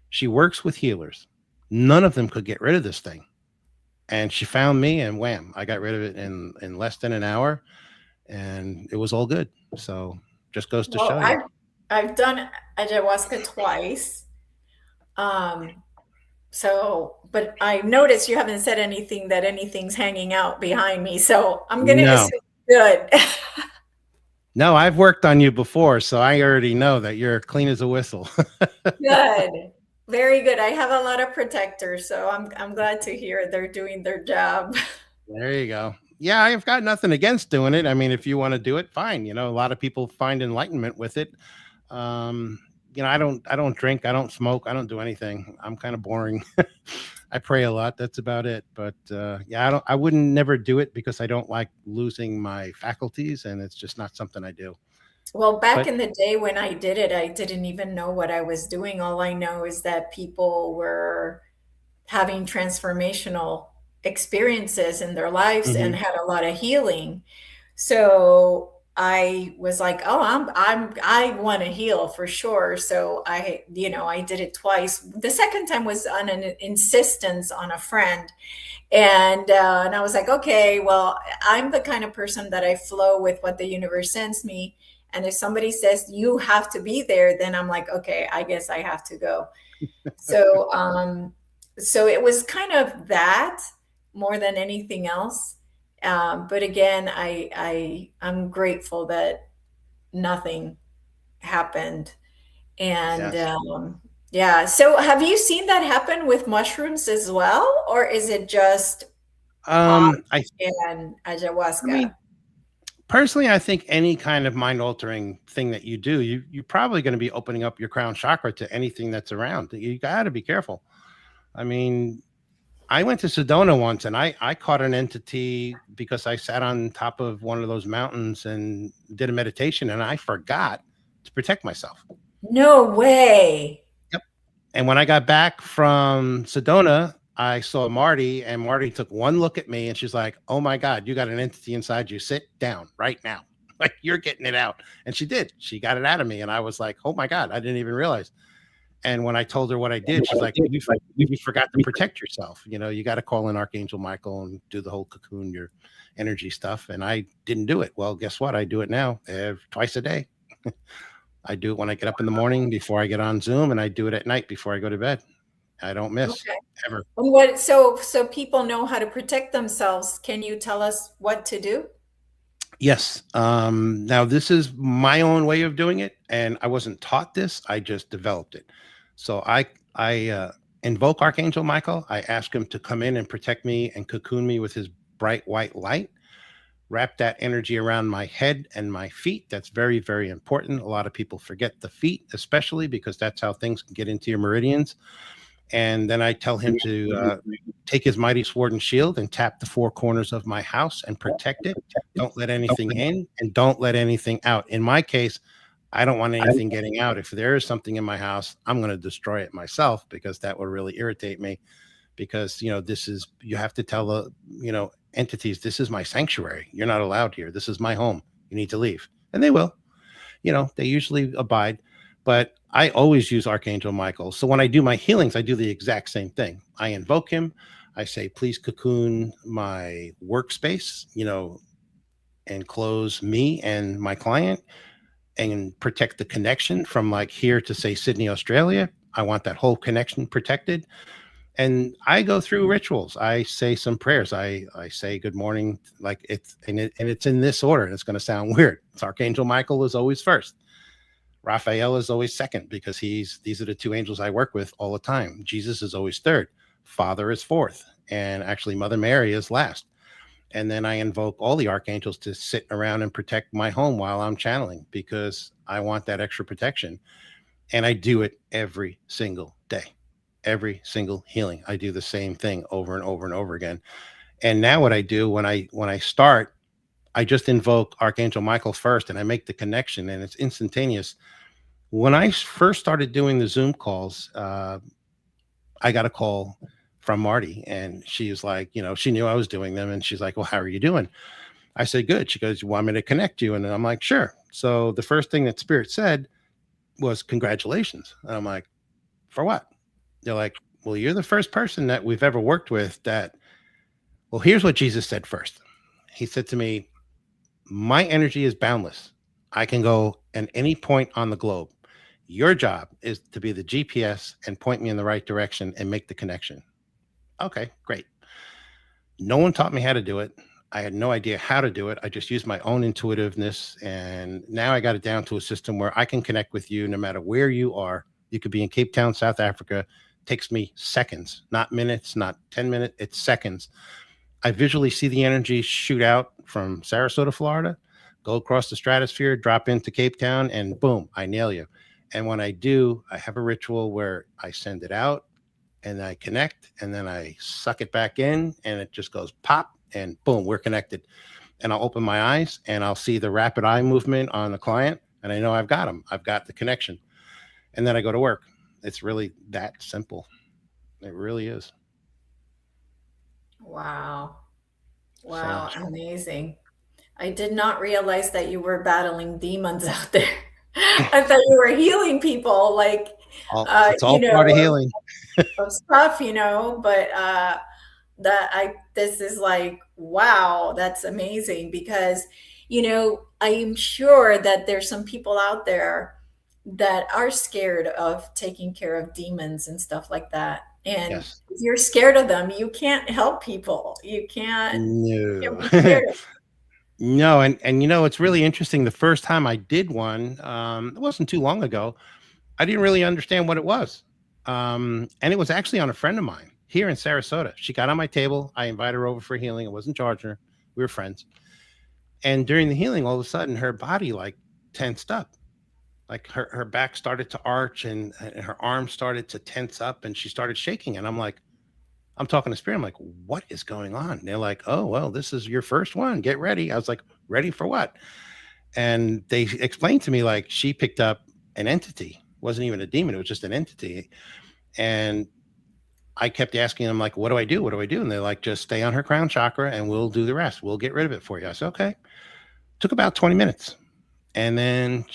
She works with healers. None of them could get rid of this thing. And she found me and wham, I got rid of it in less than an hour. And it was all good. So just goes to show you. I've done ayahuasca twice. But I noticed you haven't said anything that anything's hanging out behind me. So I'm going to assume good. No, I've worked on you before, so I already know that you're clean as a whistle. Good. Very good. I have a lot of protectors, so I'm glad to hear they're doing their job. There you go. Yeah, I've got nothing against doing it. I mean, if you want to do it, fine. A lot of people find enlightenment with it. I don't drink, I don't smoke, I don't do anything. I'm kind of boring. I pray a lot. That's about it. But I wouldn't never do it because I don't like losing my faculties, and it's just not something I do. Well, back in the day when I did it, I didn't even know what I was doing. All I know is that people were having transformational experiences in their lives and Mhm. had a lot of healing. So I was like, oh, I want to heal for sure. So I did it twice. The second time was on an insistence on a friend. And I was like, okay, well, I'm the kind of person that I flow with what the universe sends me. And if somebody says you have to be there, then I'm like, okay, I guess I have to go. So so it was kind of that more than anything else. But again, I'm grateful that nothing happened. And Yes. yeah. So have you seen that happen with mushrooms as well, or is it just pot I and I mean, ayahuasca? personally, I think any kind of mind altering thing that you do, you're probably going to be opening up your crown chakra to anything that's around. You got to be careful. I mean, I went to Sedona once and I caught an entity because I sat on top of one of those mountains and did a meditation and I forgot to protect myself. No way. Yep. And when I got back from Sedona, I saw Marty and Marty took one look at me and she's like, "Oh my God, you got an entity inside you. Sit down right now. Like you're getting it out." And she did. She got it out of me. And I was like, "Oh my God, I didn't even realize." And when I told her what I did, she's like, you forgot to protect yourself. You know, you got to call in Archangel Michael and do the whole cocoon your energy stuff. And I didn't do it. Well, guess what? I do it now twice a day. I do it when I get up in the morning before I get on Zoom, and I do it at night before I go to bed. I don't miss Okay. ever. And what, so people know how to protect themselves. Can you tell us what to do? Yes. Now this is my own way of doing it, and I wasn't taught this. I just developed it. So I invoke Archangel Michael. I ask him to come in and protect me and cocoon me with his bright white light. Wrap that energy around my head and my feet. That's very, very important. A lot of people forget the feet, especially because that's how things can get into your meridians. And then I tell him to take his mighty sword and shield and tap the four corners of my house and protect it. Don't let anything in and don't let anything out. In my case, I don't want anything getting out. If there is something in my house, I'm going to destroy it myself because that would really irritate me. Because, this is, you have to tell the, entities, this is my sanctuary. You're not allowed here. This is my home. You need to leave. And they will. They usually abide, but I always use Archangel Michael. So when I do my healings, I do the exact same thing. I invoke him. I say, please cocoon my workspace, and close me and my client and protect the connection from like here to say Sydney, Australia. I want that whole connection protected. And I go through rituals. I say some prayers. I say good morning, like it's in this order. And it's going to sound weird. It's Archangel Michael is always first. Raphael is always second because these are the two angels I work with all the time. Jesus is always third. Father is fourth. And actually Mother Mary is last. And then I invoke all the archangels to sit around and protect my home while I'm channeling because I want that extra protection. And I do it every single day. Every single healing. I do the same thing over and over and over again. And now what I do when I start, I just invoke Archangel Michael first and I make the connection and it's instantaneous. When I first started doing the Zoom calls, I got a call from Marty and she was like, she knew I was doing them and she's like, well, how are you doing? I said, good. She goes, you want me to connect you? And I'm like, sure. So the first thing that Spirit said was congratulations. And I'm like, for what? They're like, well, you're the first person that we've ever worked with that, well, here's what Jesus said first. He said to me, my energy is boundless. I can go at any point on the globe. Your job is to be the GPS and point me in the right direction and make the connection. Okay, great. No one taught me how to do it. I had no idea how to do it. I just used my own intuitiveness. And now I got it down to a system where I can connect with you no matter where you are. You could be in Cape Town, South Africa. It takes me seconds, not minutes, not 10 minutes. It's seconds. I visually see the energy shoot out from Sarasota, Florida, go across the stratosphere, drop into Cape Town, and boom, I nail you. And when I do, I have a ritual where I send it out and I connect and then I suck it back in and it just goes pop and boom, we're connected. And I'll open my eyes and I'll see the rapid eye movement on the client and I know I've got them. I've got the connection. And then I go to work. It's really that simple. It really is. Wow. So Wow. Amazing. I did not realize that you were battling demons out there. I thought you were healing people, like, it's you all part of know, healing. of stuff, but that I this is like, wow, that's amazing because, I'm sure that there's some people out there that are scared of taking care of demons and stuff like that. And Yes. if you're scared of them, you can't help people. You can't No. be scared of. No, and it's really interesting. The first time I did one, it wasn't too long ago. I didn't really understand what it was. And it was actually on a friend of mine here in Sarasota. She got on my table. I invited her over for healing. I wasn't charging her. We were friends. And during the healing, all of a sudden, her body like tensed up. Like her back started to arch and her arms started to tense up and she started shaking. And I'm like, I'm talking to spirit. I'm like, what is going on? And they're like, oh, well, this is your first one. Get ready. I was like, ready for what? And they explained to me like she picked up an entity. It wasn't even a demon. It was just an entity. And I kept asking them like, what do I do? What do I do? And they're like, just stay on her crown chakra and we'll do the rest. We'll get rid of it for you. I said, okay. Took about 20 minutes. And then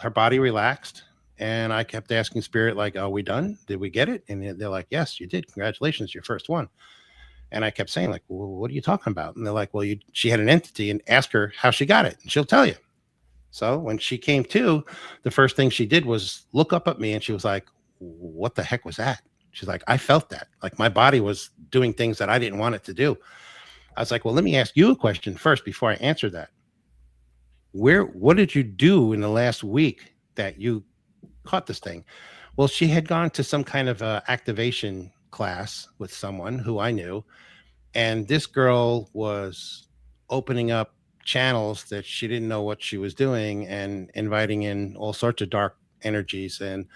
her body relaxed. And I kept asking spirit, like, are we done? Did we get it? And they're like, yes, you did. Congratulations, your first one. And I kept saying, like, well, what are you talking about? And they're like, well, she had an entity and ask her how she got it. And she'll tell you. So when she came to, the first thing she did was look up at me and she was like, what the heck was that? She's like, I felt that. Like my body was doing things that I didn't want it to do. I was like, well, let me ask you a question first before I answer that. What did you do in the last week that you caught this thing? Well, she had gone to some kind of activation class with someone who I knew. And this girl was opening up channels that she didn't know what she was doing and inviting in all sorts of dark energies. And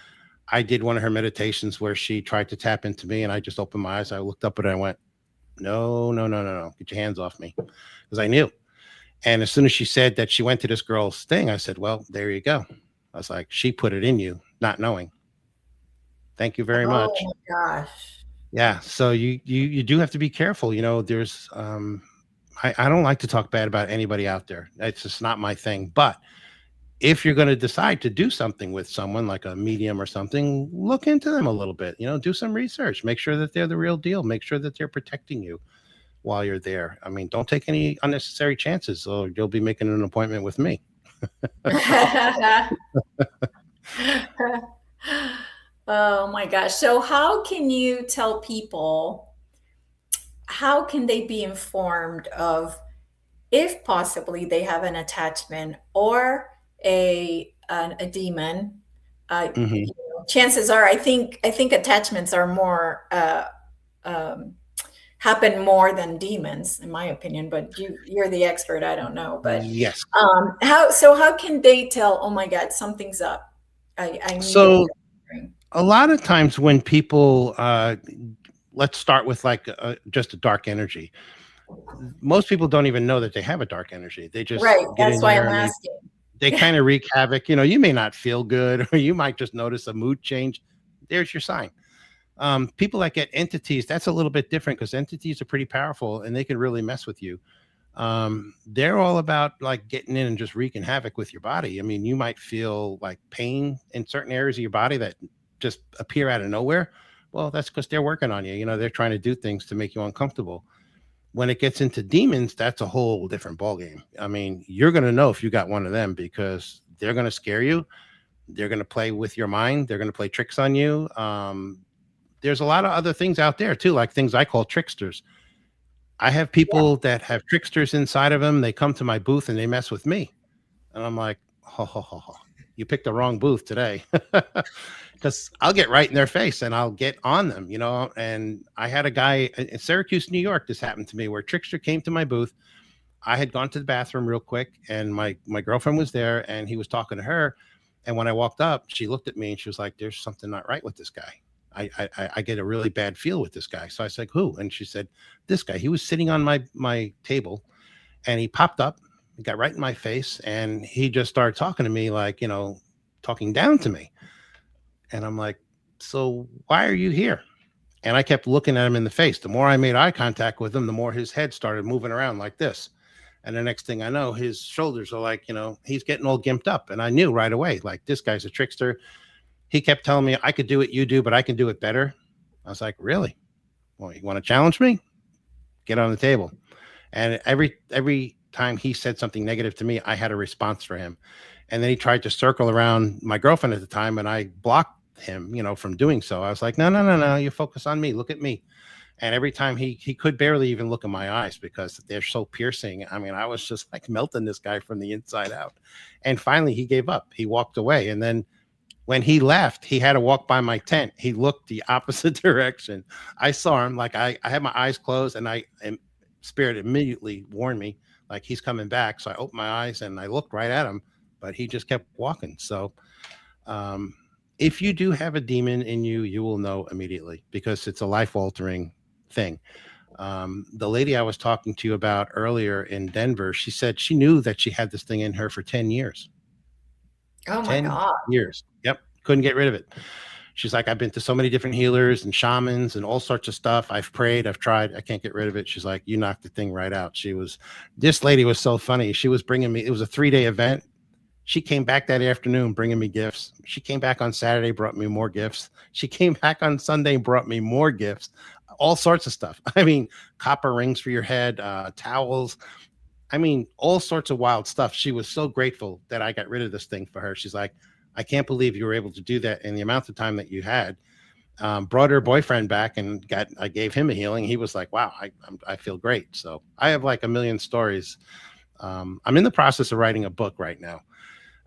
I did one of her meditations where she tried to tap into me and I just opened my eyes. I looked up at her and I went, no, no, no, no, no. Get your hands off me. Because I knew. And as soon as she said that she went to this girl's thing, I said, well, there you go. I was like, she put it in you, not knowing. Thank you very Oh much. my gosh. Yeah. So you do have to be careful. There's I don't like to talk bad about anybody out there. It's just not my thing. But if you're going to decide to do something with someone like a medium or something, look into them a little bit, do some research, make sure that they're the real deal, make sure that they're protecting you while you're there. I mean, don't take any unnecessary chances or you'll be making an appointment with me. Oh my gosh. So how can you tell people, how can they be informed of if possibly they have an attachment or a demon? Mhm. Chances are, I think attachments are more um, happen more than demons, in my opinion. But you're the expert. I don't know, but Yes. how can they tell? Oh my God, something's up. I need to. So a lot of times when people, let's start with like just a dark energy. Most people don't even know that they have a dark energy. They just Right. get That's in why there I'm and asking. they kind of wreak havoc. You may not feel good or you might just notice a mood change. There's your sign. People that get entities, that's a little bit different because entities are pretty powerful and they can really mess with you. They're all about like getting in and just wreaking havoc with your body. I mean, you might feel like pain in certain areas of your body that just appear out of nowhere. Well, that's because they're working on you. They're trying to do things to make you uncomfortable. When it gets into demons, that's a whole different ballgame. I mean, you're going to know if you got one of them because they're going to scare you. They're going to play with your mind. They're going to play tricks on you. There's a lot of other things out there too, like things I call tricksters. I have Yeah. people that have tricksters inside of them. They come to my booth and they mess with me. And I'm like, ho, ho, ho, ho. You picked the wrong booth today. Because I'll get right in their face and I'll get on them, And I had a guy in Syracuse, New York. This happened to me where Trickster came to my booth. I had gone to the bathroom real quick and my girlfriend was there and he was talking to her. And when I walked up, she looked at me and she was like, there's something not right with this guy. I get a really bad feel with this guy. So I said, who? And she said, this guy. He was sitting on my table and he popped up, he got right in my face and he just started talking to me like, talking down to me. And I'm like, so why are you here? And I kept looking at him in the face. The more I made eye contact with him, the more his head started moving around like this. And the next thing I know, his shoulders are like, he's getting all gimped up. And I knew right away, like, this guy's a trickster. He kept telling me, I could do what you do, but I can do it better. I was like, really? Well, you want to challenge me? Get on the table. And every time he said something negative to me, I had a response for him. And then he tried to circle around my girlfriend at the time, and I blocked him, from doing so. I was like, no, you focus on me. Look at me. And every time he could barely even look in my eyes because they're so piercing. I mean, I was just like melting this guy from the inside out. And finally he gave up. He walked away. And then when he left, he had to walk by my tent. He looked the opposite direction. I saw him, like I had my eyes closed, and Spirit immediately warned me, like, he's coming back. So I opened my eyes and I looked right at him, but he just kept walking. So if you do have a demon in you, you will know immediately because it's a life-altering thing. The lady I was talking to you about earlier in Denver, she said she knew that she had this thing in her for 10 years. Oh my 10 God. years. Yep. Couldn't get rid of it. She's like, I've been to so many different healers and shamans and all sorts of stuff. I've prayed, I've tried. I can't get rid of it. She's like, you knocked the thing right out. This lady was so funny. She was bringing me, it was a 3-day event. She came back that afternoon bringing me gifts. She came back on Saturday, brought me more gifts. She came back on Sunday, brought me more gifts, all sorts of stuff. I mean, copper rings for your head, towels. I mean, all sorts of wild stuff. She was so grateful that I got rid of this thing for her. She's like, I can't believe you were able to do that in the amount of time that you had. Brought her boyfriend back and I gave him a healing. He was like, wow, I feel great. So I have like a million stories. I'm in the process of writing a book right now.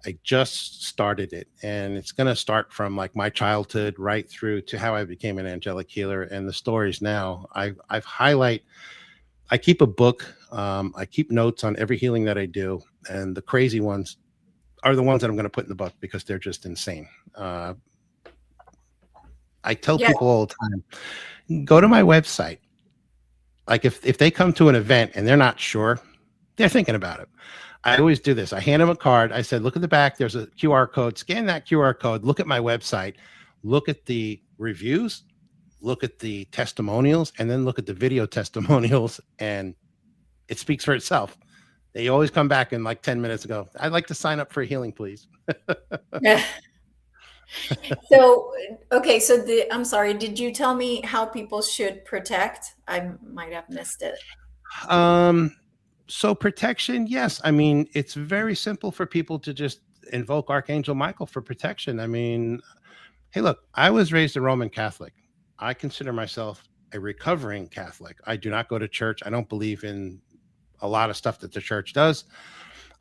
I just started it, and it's going to start from like my childhood right through to how I became an angelic healer. And the stories now I keep a book. I keep notes on every healing that I do. And the crazy ones are the ones that I'm going to put in the book because they're just insane. I tell people all the time, go to my website. Like if they come to an event and they're not sure, they're thinking about it. I always do this. I hand them a card. I said, look at the back. There's a QR code. Scan that QR code. Look at my website. Look at the reviews. Look at the testimonials. And then look at the video testimonials. And it speaks for itself. They always come back in like 10 minutes ago. I'd like to sign up for a healing, please. Yeah. So, okay. So I'm sorry. Did you tell me how people should protect? I might have missed it. So protection, yes. I mean, it's very simple for people to just invoke Archangel Michael for protection. I mean, hey, look, I was raised a Roman Catholic. I consider myself a recovering Catholic. I do not go to church. I don't believe in a lot of stuff that the church does.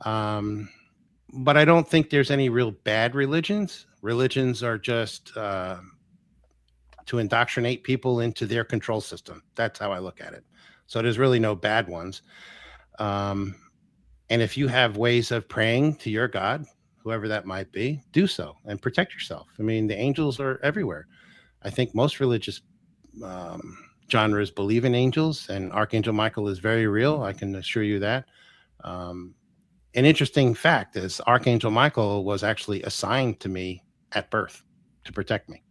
But I don't think there's any real bad religions. Religions are just to indoctrinate people into their control system. That's how I look at it. So there's really no bad ones. And if you have ways of praying to your God, whoever that might be, do so and protect yourself. I mean, the angels are everywhere. I think most religious genres believe in angels, and Archangel Michael is very real. I can assure you that. An interesting fact is Archangel Michael was actually assigned to me at birth to protect me.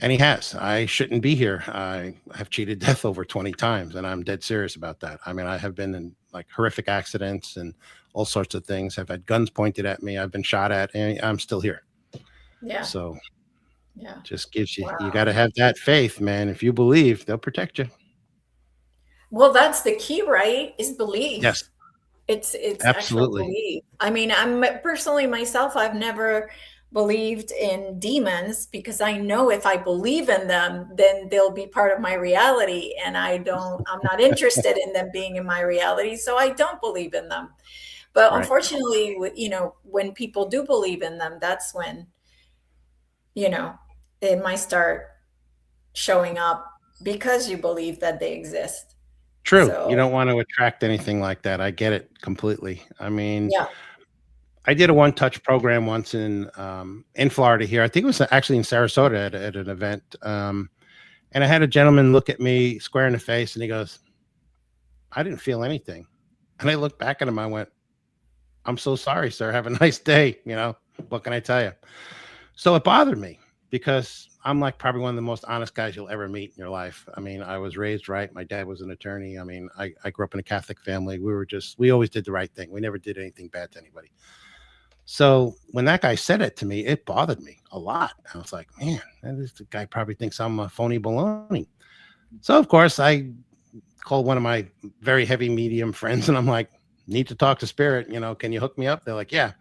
And he has. I shouldn't be here. I have cheated death over 20 times, and I'm dead serious about that. I mean, I have been in like horrific accidents and all sorts of things. I've had guns pointed at me. I've been shot at, and I'm still here. Yeah. So yeah, just gives you, wow. You got to have that faith, man. If you believe, they'll protect you. Well, that's the key, right? Is belief. Yes. It's Absolutely. actual belief. I mean, I'm personally myself, I've never believed in demons because I know if I believe in them, then they'll be part of my reality. And I'm not interested in them being in my reality. So I don't believe in them. But Right. Unfortunately, when people do believe in them, that's when, they might start showing up because you believe that they exist. True. So, You don't want to attract anything like that. I get it completely. I mean, yeah. I did a one-touch program once in Florida here. I think it was actually in Sarasota at an event. And I had a gentleman look at me square in the face, and he goes, I didn't feel anything. And I looked back at him. I went, I'm so sorry, sir. Have a nice day. What can I tell you? So it bothered me because I'm like probably one of the most honest guys you'll ever meet in your life. I mean, I was raised right. My dad was an attorney. I mean, I grew up in a Catholic family. We always did the right thing. We never did anything bad to anybody. So when that guy said it to me, it bothered me a lot. I was like, man, the guy probably thinks I'm a phony baloney. So of course I called one of my very heavy medium friends and I'm like, need to talk to spirit, can you hook me up? They're like, yeah.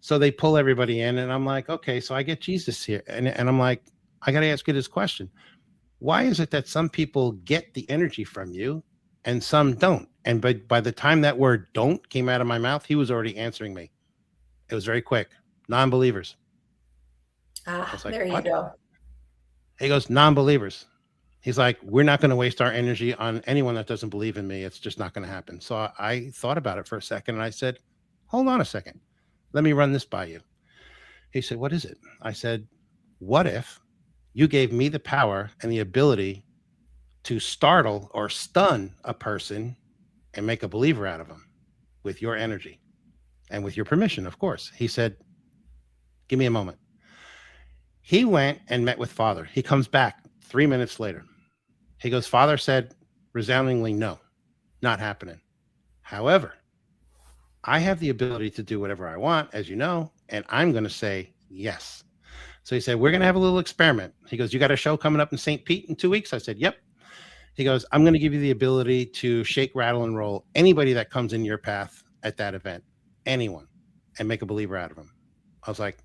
So they pull everybody in and I'm like, okay, so I get Jesus here. And I'm like, I got to ask you this question. Why is it that some people get the energy from you and some don't? And by the time that word don't came out of my mouth, he was already answering me. It was very quick. Non-believers. Like, there you what? go. He goes, non-believers. He's like, we're not going to waste our energy on anyone that doesn't believe in me. It's just not going to happen. So I thought about it for a second and I said, hold on a second. Let me run this by you. He said, what is it? I said, what if you gave me the power and the ability to startle or stun a person and make a believer out of them with your energy and with your permission, of course? He said, give me a moment. He went and met with Father. He comes back 3 minutes later. He goes, Father said resoundingly, no, not happening. However, I have the ability to do whatever I want, as you know, and I'm going to say yes. So he said, we're going to have a little experiment. He goes, you got a show coming up in St. Pete in 2 weeks? I said, yep. He goes, I'm going to give you the ability to shake, rattle, and roll anybody that comes in your path at that event, anyone, and make a believer out of them. I was like,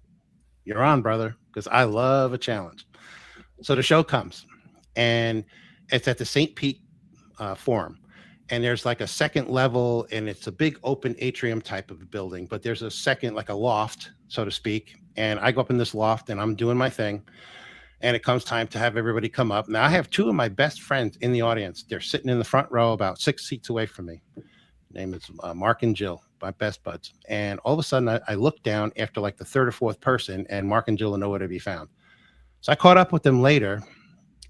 you're on, brother, because I love a challenge. So the show comes, and it's at the St. Pete Forum. And there's like a second level, and it's a big open atrium type of building, but there's a second, like a loft, so to speak. And I go up in this loft and I'm doing my thing. And it comes time to have everybody come up. Now I have two of my best friends in the audience. They're sitting in the front row about 6 seats away from me. Name is Mark and Jill, my best buds. And all of a sudden I look down after like the third or fourth person, and Mark and Jill are nowhere to be found. So I caught up with them later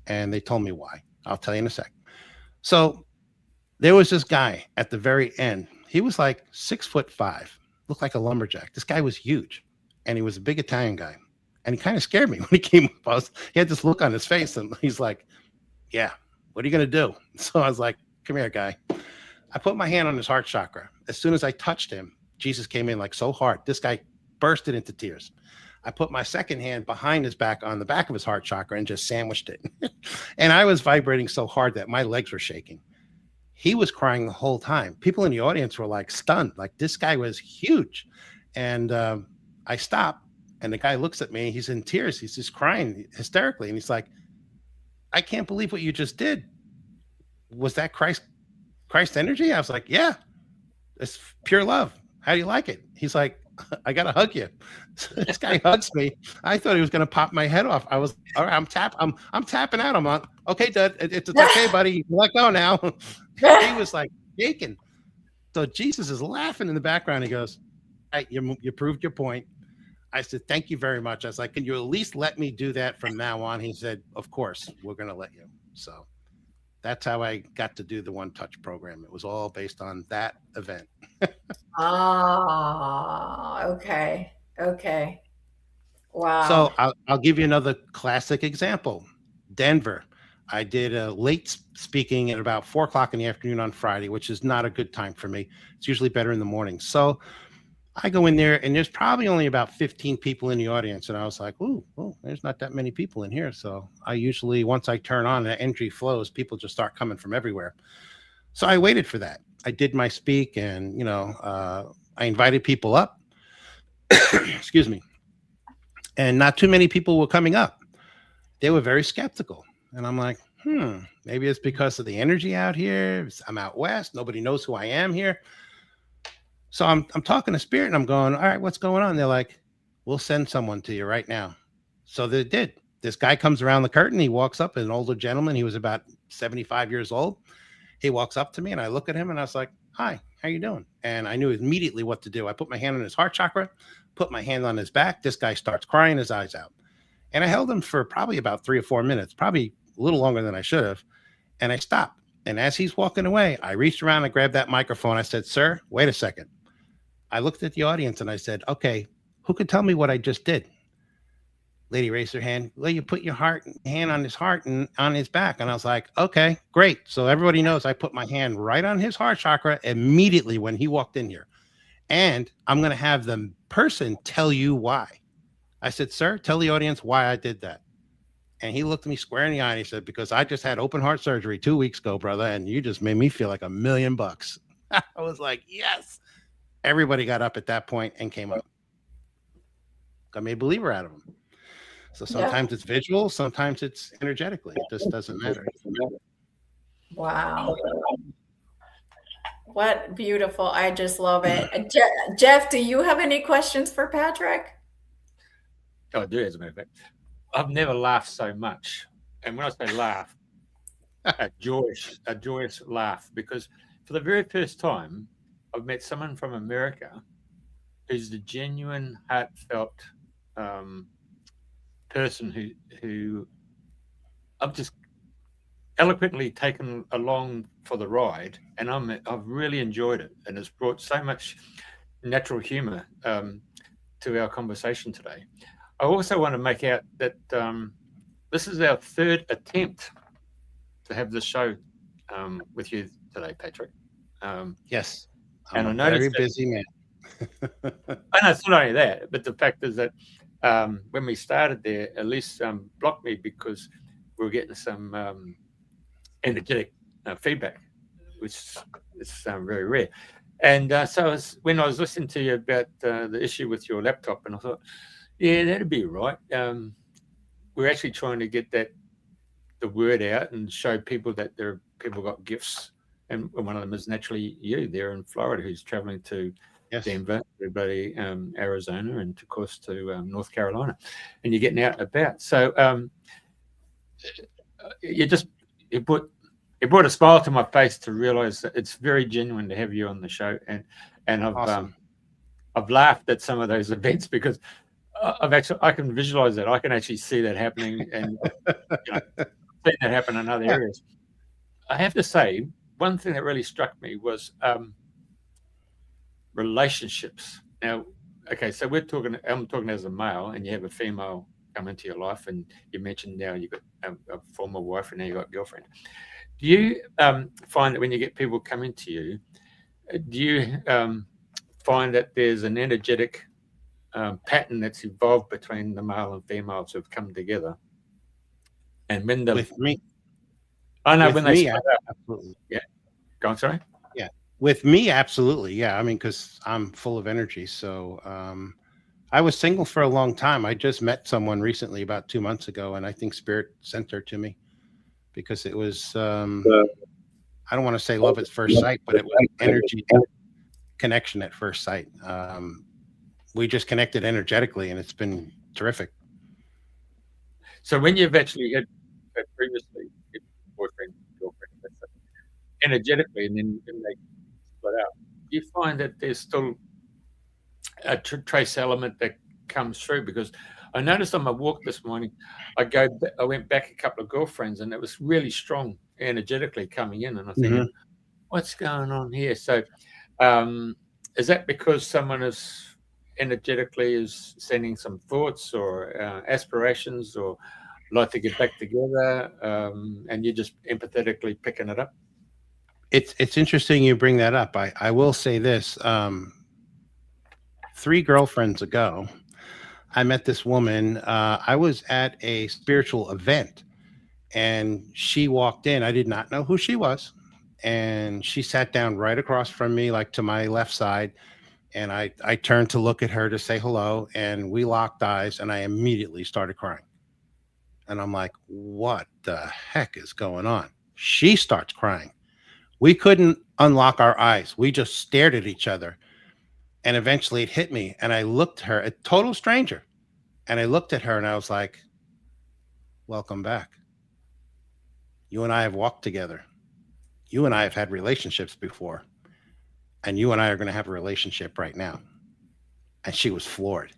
and they told me why. I'll tell you in a sec. So there was this guy at the very end. He was like 6'5", looked like a lumberjack. This guy was huge, and he was a big Italian guy. And he kind of scared me when he came up. He had this look on his face, and he's like, yeah, what are you going to do? So I was like, come here, guy. I put my hand on his heart chakra. As soon as I touched him, Jesus came in like so hard. This guy bursted into tears. I put my second hand behind his back on the back of his heart chakra and just sandwiched it. And I was vibrating so hard that my legs were shaking. He was crying the whole time. People in the audience were like stunned. Like, this guy was huge. And I stopped, and the guy looks at me. He's in tears. He's just crying hysterically. And he's like, I can't believe what you just did. Was that Christ energy? I was like, yeah, it's pure love. How do you like it? He's like, I got to hug you. So this guy hugs me. I thought he was going to pop my head off. I was, all right, I'm tapping out. I'm like, okay, Dad, it's okay, buddy. Let go now. He was like shaking. So Jesus is laughing in the background. He goes, hey, you proved your point. I said, thank you very much. I was like, can you at least let me do that from now on? He said, of course, we're going to let you. So that's how I got to do the One Touch program. It was all based on that event. Okay. Wow. So I'll give you another classic example. Denver. I did a late speaking at about 4 o'clock in the afternoon on Friday, which is not a good time for me. It's usually better in the morning. So I go in there, and there's probably only about 15 people in the audience. And I was like, ooh, there's not that many people in here. So I usually, once I turn on, the entry flows, people just start coming from everywhere. So I waited for that. I did my speak, and, I invited people up. Excuse me. And not too many people were coming up. They were very skeptical. And I'm like, maybe it's because of the energy out here. I'm out west. Nobody knows who I am here. So I'm talking to Spirit, and I'm going, all right, what's going on? They're like, we'll send someone to you right now. So they did. This guy comes around the curtain. He walks up, an older gentleman. He was about 75 years old. He walks up to me, and I look at him, and I was like, hi, how you doing? And I knew immediately what to do. I put my hand on his heart chakra, put my hand on his back. This guy starts crying his eyes out. And I held him for probably about 3 or 4 minutes, probably a little longer than I should have. And I stopped. And as he's walking away, I reached around and grabbed that microphone. I said, sir, wait a second. I looked at the audience and I said, okay, who could tell me what I just did? Lady raised her hand. Well, you put your hand on his heart and on his back. And I was like, okay, great. So everybody knows I put my hand right on his heart chakra immediately when he walked in here. And I'm going to have the person tell you why. I said, sir, tell the audience why I did that. And he looked at me square in the eye and he said, because I just had open heart surgery 2 weeks ago, brother. And you just made me feel like $1,000,000. I was like, yes. Everybody got up at that point and came up. I made a believer out of him. So sometimes it's visual, sometimes it's energetically. It just doesn't matter. Wow. What beautiful. I just love it. Jeff, do you have any questions for Patrick? Oh, I do, as a matter of fact. I've never laughed so much. And when I say laugh, a joyous laugh, because for the very first time, I've met someone from America who's the genuine, heartfelt person who I've just eloquently taken along for the ride, and I've really enjoyed it, and it's brought so much natural humor to our conversation today. I also want to make out that this is our third attempt to have this show with you today, Patrick. Yes, and I I'm a noticed very busy man. And it's not only that, but the fact is that when we started there, Elisa blocked me because we were getting some energetic feedback, which is very rare. And so when I was listening to you about the issue with your laptop, and I thought, yeah, that'd be right. We're actually trying to get the word out and show people that there are people got gifts, and one of them is naturally you there in Florida, who's traveling to Denver, everybody, Arizona, and of course to North Carolina, and you're getting out and about. So it brought a smile to my face to realize that it's very genuine to have you on the show, and I've laughed at some of those events because I can visualize that. I can actually see that happening, and seen that happen in other areas. I have to say, one thing that really struck me was relationships. Now, okay, so I'm talking as a male, and you have a female come into your life, and you mentioned now you've got a former wife, and now you've got a girlfriend. Do you find that when you get people coming to you, do you find that there's an energetic pattern that's evolved between the male and females who've come together? And when with me, I know when they split up, absolutely. Yeah, go on. Sorry. Yeah, with me, absolutely. Yeah, I mean, because I'm full of energy. So I was single for a long time. I just met someone recently about 2 months ago, and I think Spirit sent her to me because it was I don't want to say love at first sight, but it was energy connection at first sight. We just connected energetically, and it's been terrific. So when you've actually had previously boyfriend, girlfriend, energetically, and then they split out, do you find that there's still a trace element that comes through? Because I noticed on my walk this morning, I went back a couple of girlfriends, and it was really strong energetically coming in, and I think, what's going on here? So is that because someone is energetically sending some thoughts or aspirations, or like to get back together, and you're just empathetically picking it up? It's interesting you bring that up. I will say this: 3 girlfriends ago, I met this woman. I was at a spiritual event, and she walked in. I did not know who she was, and she sat down right across from me, like to my left side. And I turned to look at her to say hello, and we locked eyes, and I immediately started crying. And I'm like, what the heck is going on? She starts crying. We couldn't unlock our eyes. We just stared at each other. And eventually it hit me. And I looked at her, a total stranger. And I looked at her and I was like, welcome back. You and I have walked together. You and I have had relationships before. And you and I are going to have a relationship right now. And she was floored.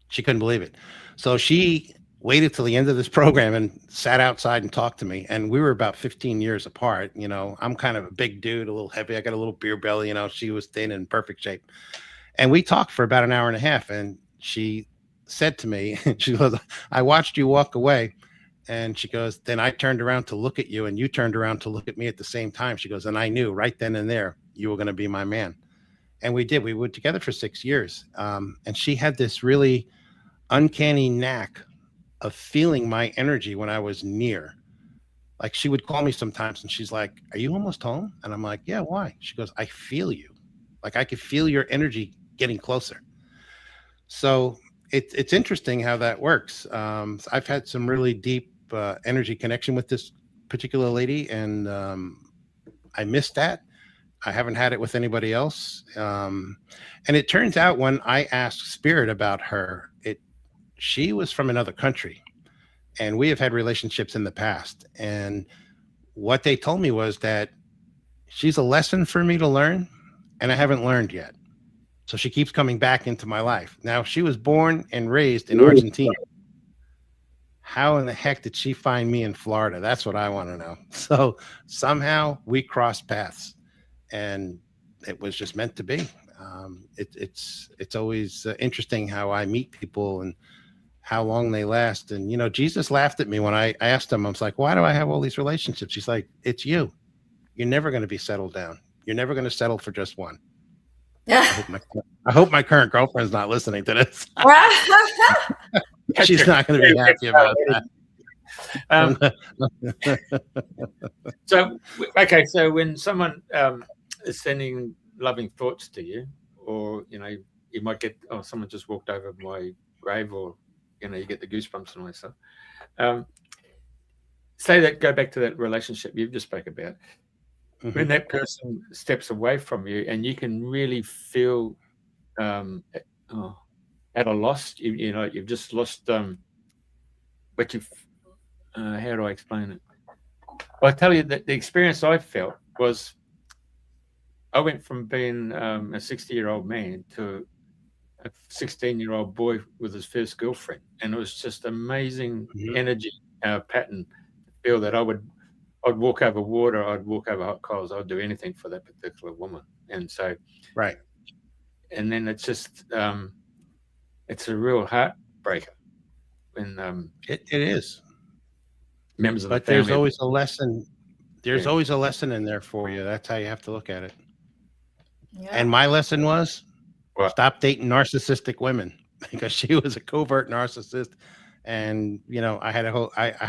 She couldn't believe it. So she waited till the end of this program and sat outside and talked to me. And we were about 15 years apart. You know, I'm kind of a big dude, a little heavy. I got a little beer belly. You know, she was thin and in perfect shape. And we talked for about an hour and a half. And she said to me, she goes, I watched you walk away. And she goes, then I turned around to look at you and you turned around to look at me at the same time. She goes, and I knew right then and there you were going to be my man. And we did. We were together for 6 years. And she had this really uncanny knack of feeling my energy when I was near. Like she would call me sometimes and she's like, are you almost home? And I'm like, yeah, why? She goes, I feel you. Like I could feel your energy getting closer. So it's interesting how that works. I've had some really deep energy connection with this particular lady, and I missed that. I haven't had it with anybody else. And it turns out when I asked Spirit about her, she was from another country, and we have had relationships in the past. And what they told me was that she's a lesson for me to learn, and I haven't learned yet. So she keeps coming back into my life. Now, she was born and raised in Argentina. How in the heck did she find me in Florida? That's what I want to know. So somehow we crossed paths, and it was just meant to be. It's always interesting how I meet people and how long they last. And, you know, Jesus laughed at me when I asked him, I was like, why do I have all these relationships? He's like, it's you. You're never going to be settled down. You're never going to settle for just one. I hope my current girlfriend's not listening to this. She's not going to be happy about that. So when someone is sending loving thoughts to you, or, you know, you might get, oh, someone just walked over my grave, or, you know, you get the goosebumps and all that stuff. Say that, go back to that relationship you've just spoke about. When that person steps away from you and you can really feel at a loss, you know, you've just lost what you've, how do I explain it? Well, I tell you that the experience I felt was I went from being a 60-year-old man to a 16-year-old boy with his first girlfriend. And it was just amazing energy pattern to feel that I'd walk over water, I'd walk over hot coals, I'd do anything for that particular woman. And so, right. And then it's just, it's a real heartbreaker when it is. Members of the family. There's always a lesson. There's always a lesson in there for you. That's how you have to look at it. Yeah. And my lesson was stop dating narcissistic women, because she was a covert narcissist. And, you know, I had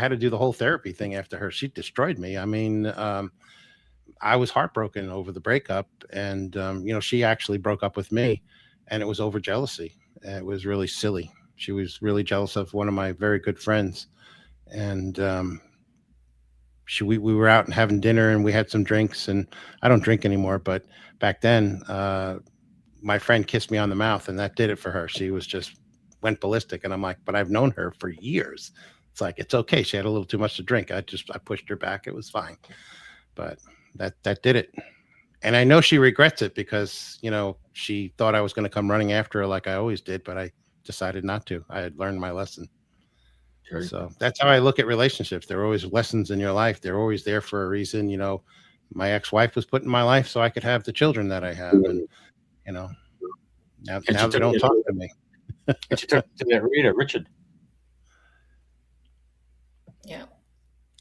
to do the whole therapy thing after her. She destroyed me. I mean, I was heartbroken over the breakup, and, you know, she actually broke up with me, and it was over jealousy. It was really silly. She was really jealous of one of my very good friends. And we were out and having dinner, and we had some drinks, and I don't drink anymore. But back then, my friend kissed me on the mouth, and that did it for her. She was just went ballistic. And I'm like, but I've known her for years. It's like, it's okay. She had a little too much to drink. I pushed her back. It was fine. But that did it. And I know she regrets it, because, you know, she thought I was going to come running after her like I always did, but I decided not to. I had learned my lesson. Sure. So that's how I look at relationships. There are always lessons in your life. They're always there for a reason. You know, my ex-wife was put in my life so I could have the children that I have. And, you know, now they don't talk to me. And she took to that reader, Richard. Yeah.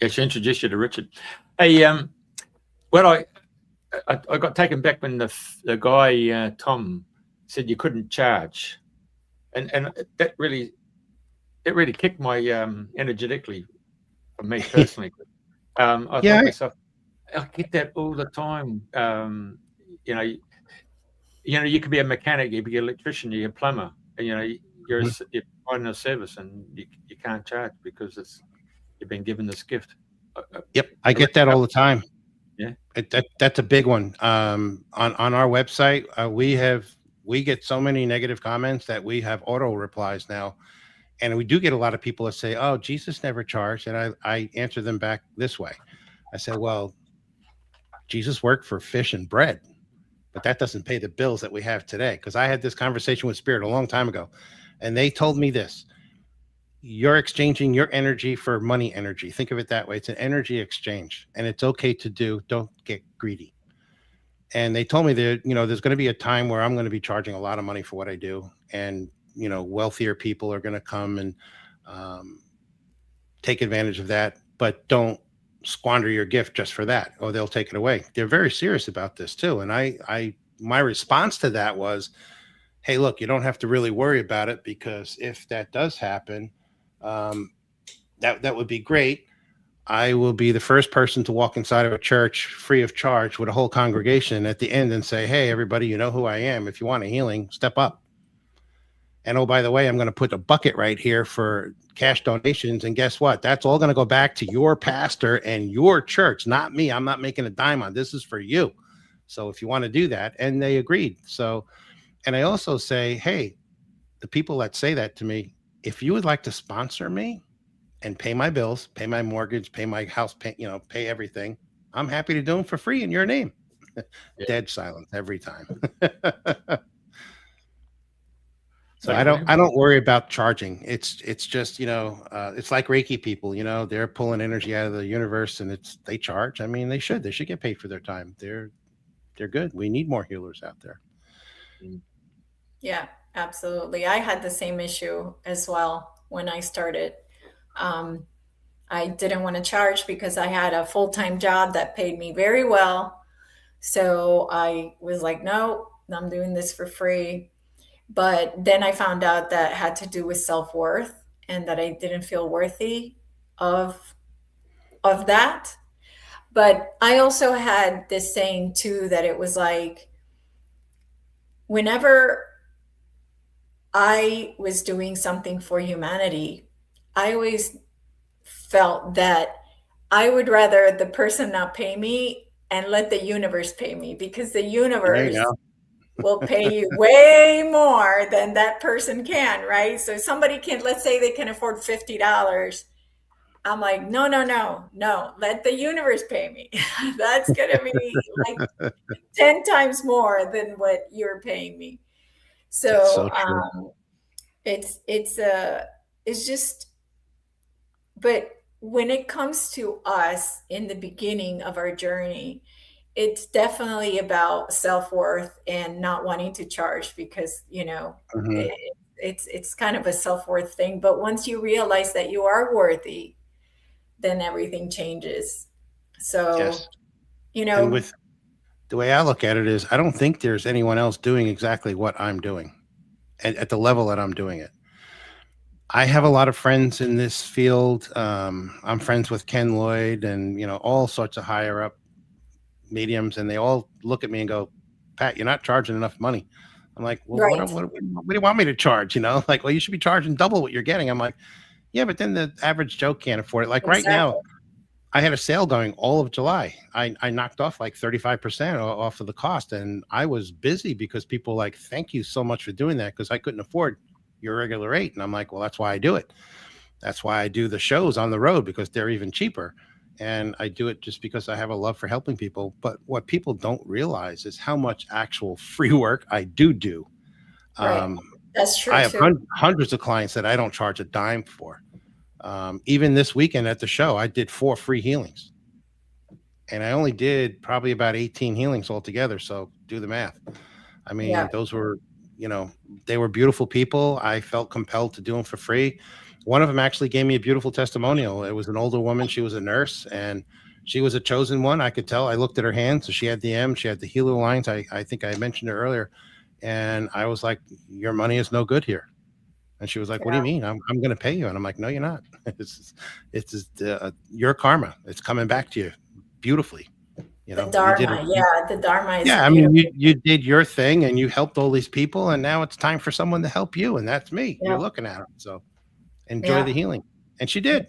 Yeah, she introduced you to Richard. Hey, well, I got taken back when the guy Tom said you couldn't charge, and that really kicked my energetically for me personally. I thought to myself, I get that all the time. You know, you could be a mechanic, you could be an electrician, you're a plumber, and, you know, you're providing a service, and you can't charge because you've been given this gift. Yep, I get that all the time. Yeah, that's a big one. On our website, we get so many negative comments that we have auto replies now, and we do get a lot of people that say, "Oh, Jesus never charged," and I answer them back this way. I say, "Well, Jesus worked for fish and bread, but that doesn't pay the bills that we have today." Because I had this conversation with Spirit a long time ago, and they told me this: you're exchanging your energy for money energy. Think of it that way. It's an energy exchange, and it's okay to do. Don't get greedy. And they told me that, you know, there's going to be a time where I'm going to be charging a lot of money for what I do. And wealthier people are going to come and take advantage of that, but don't squander your gift just for that, or they'll take it away. They're very serious about this too. And my response to that was, hey, look, you don't have to really worry about it, because if that does happen, that would be great. I will be the first person to walk inside of a church free of charge with a whole congregation at the end and say, hey, everybody, you know who I am. If you want a healing, step up. And oh, by the way, I'm going to put a bucket right here for cash donations. And guess what? That's all going to go back to your pastor and your church, not me. I'm not making a dime on this. Is for you. So if you want to do that, and they agreed. So, and I also say, hey, the people that say that to me, if you would like to sponsor me and pay my bills, pay my mortgage, pay my house, pay everything, I'm happy to do them for free in your name. Yeah. Dead silence every time. So I don't worry about charging. It's just, it's like Reiki people, they're pulling energy out of the universe, and they charge. I mean, they should get paid for their time. They're good. We need more healers out there. Yeah, absolutely. I had the same issue as well when I started. I didn't want to charge because I had a full-time job that paid me very well. So I was like, no, I'm doing this for free. But then I found out that had to do with self-worth, and that I didn't feel worthy of that. But I also had this saying too, that it was like, whenever I was doing something for humanity, I always felt that I would rather the person not pay me and let the universe pay me, because the universe will pay you way more than that person can, right? So somebody can, let's say they can afford $50. I'm like, no, let the universe pay me. That's going to be like 10 times more than what you're paying me. So it's just, but when it comes to us in the beginning of our journey, it's definitely about self-worth and not wanting to charge, because, it's kind of a self-worth thing. But once you realize that you are worthy, then everything changes. So, yes. And with the way I look at it is, I don't think there's anyone else doing exactly what I'm doing at the level that I'm doing it. I have a lot of friends in this field. I'm friends with Ken Lloyd and, all sorts of higher up mediums, and they all look at me and go, Pat, you're not charging enough money. I'm like, well, right. what do you want me to charge? Like, well, you should be charging double what you're getting. I'm like, yeah, but then the average Joe can't afford it. Like exactly. Right now, I had a sale going all of July. I knocked off like 35% off of the cost, and I was busy because people like, thank you so much for doing that, because I couldn't afford your regular rate. And I'm like, well, that's why I do it. That's why I do the shows on the road, because they're even cheaper. And I do it just because I have a love for helping people. But what people don't realize is how much actual free work I do. Right. That's true. I have hundreds of clients that I don't charge a dime for. Even this weekend at the show, I did 4 free healings. And I only did probably about 18 healings altogether. So do the math. I mean, those were, they were beautiful people. I felt compelled to do them for free. One of them actually gave me a beautiful testimonial. It was an older woman. She was a nurse, and she was a chosen one. I could tell. I looked at her hands. So she had the M. She had the healer lines. I think I mentioned her earlier. And I was like, your money is no good here. And she was like, what do you mean? I'm going to pay you. And I'm like, no, you're not. It's your karma. It's coming back to you beautifully. The Dharma. The Dharma is I mean, you did your thing and you helped all these people. And now it's time for someone to help you. And that's me. You're looking at them. So enjoy the healing. And she did.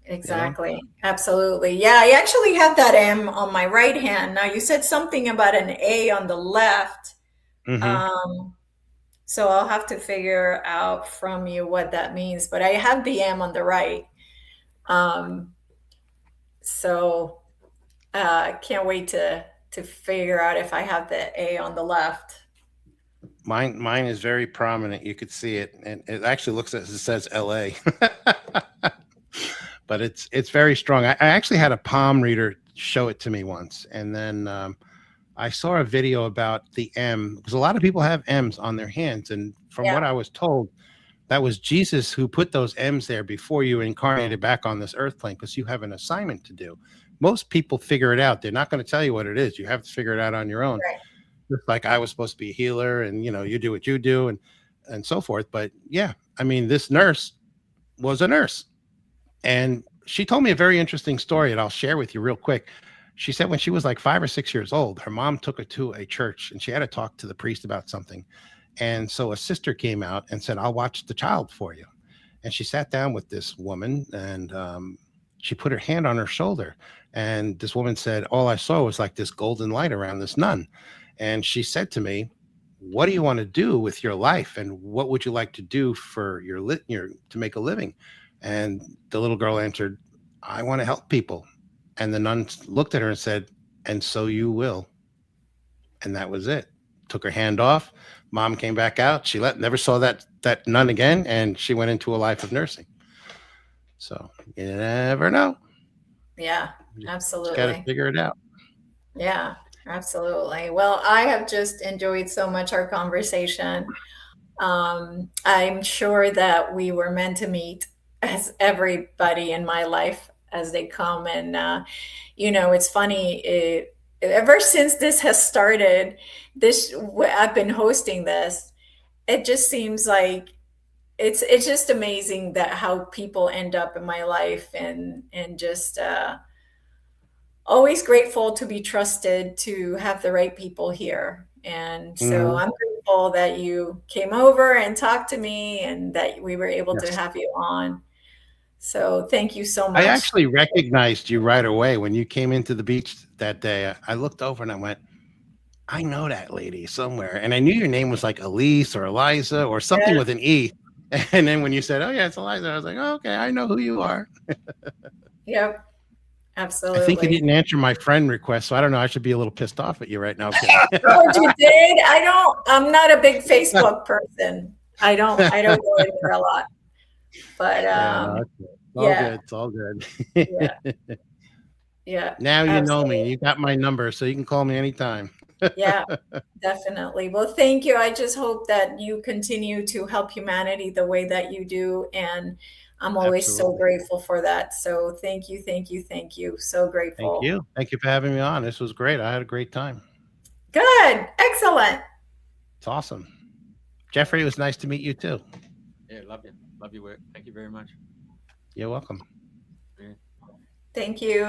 Exactly. Absolutely. Yeah, I actually have that M on my right hand. Now, you said something about an A on the left. Mm-hmm. So I'll have to figure out from you what that means. But I have the M on the right. So can't wait to figure out if I have the A on the left. Mine is very prominent. You could see it, and it actually looks as it says LA. But it's very strong. I actually had a palm reader show it to me once, and then I saw a video about the M, because a lot of people have M's on their hands, and from Yeah. what I was told, that was Jesus who put those M's there before you incarnated back on this earth plane, because you have an assignment to do. Most people figure it out. They're not going to tell you what it is. You have to figure it out on your own. Right. Just like I was supposed to be a healer, and you do what you do, and so forth. But yeah, I mean, this nurse was a nurse, and she told me a very interesting story, and I'll share with you real quick. She said when she was like 5 or 6 years old, her mom took her to a church, and she had to talk to the priest about something. And so a sister came out and said, "I'll watch the child for you." And she sat down with this woman, and she put her hand on her shoulder. And this woman said, "All I saw was like this golden light around this nun." And she said to me, "What do you want to do with your life? And what would you like to do for your to make a living?" And the little girl answered, "I want to help people." And the nun looked at her and said, "And so you will." And that was it. Took her hand off. Mom came back out. She never saw that nun again, and she went into a life of nursing. So you never know. Yeah, You got to absolutely. figure it out. Yeah, absolutely. Well, I have just enjoyed so much our conversation. I'm sure that we were meant to meet, as everybody in my life as they come. And, it's funny, ever since this has started, I've been hosting this, it just seems like it's just amazing that how people end up in my life, and just always grateful to be trusted to have the right people here. And so Mhm. I'm grateful that you came over and talked to me, and that we were able to Yes. have you on. So thank you so I much. actually recognized you right away when you came into the beach that day. I looked over and I went, "I know that lady somewhere." And I knew your name was like Elise or Eliza or something Yeah, with an E. And then when you said, "Oh, yeah, it's Eliza," I was like, "Oh, okay, I know who you are." yep, I think you absolutely. didn't answer my friend request, so I don't know. I should be a little pissed off at you right now. I'm kidding. Oh, you did? I'm not a big Facebook person. I don't go in there a lot. But Yeah, no, it's good. It's all yeah, good. It's all good. yeah, yeah, Now you know me. absolutely. You got my number, so you can call me anytime. Yeah, definitely. Well, thank you. I just hope that you continue to help humanity the way that you do. And I'm always so Absolutely. grateful for that. So thank you, thank you, thank you. So Thank grateful. you. Thank you for having me on. This was great. I had a great time. Good. Excellent. It's awesome. Jeffrey, it was nice to meet you too. Yeah, love you. Love your work. Thank you very much. You're welcome. Yeah. Thank you.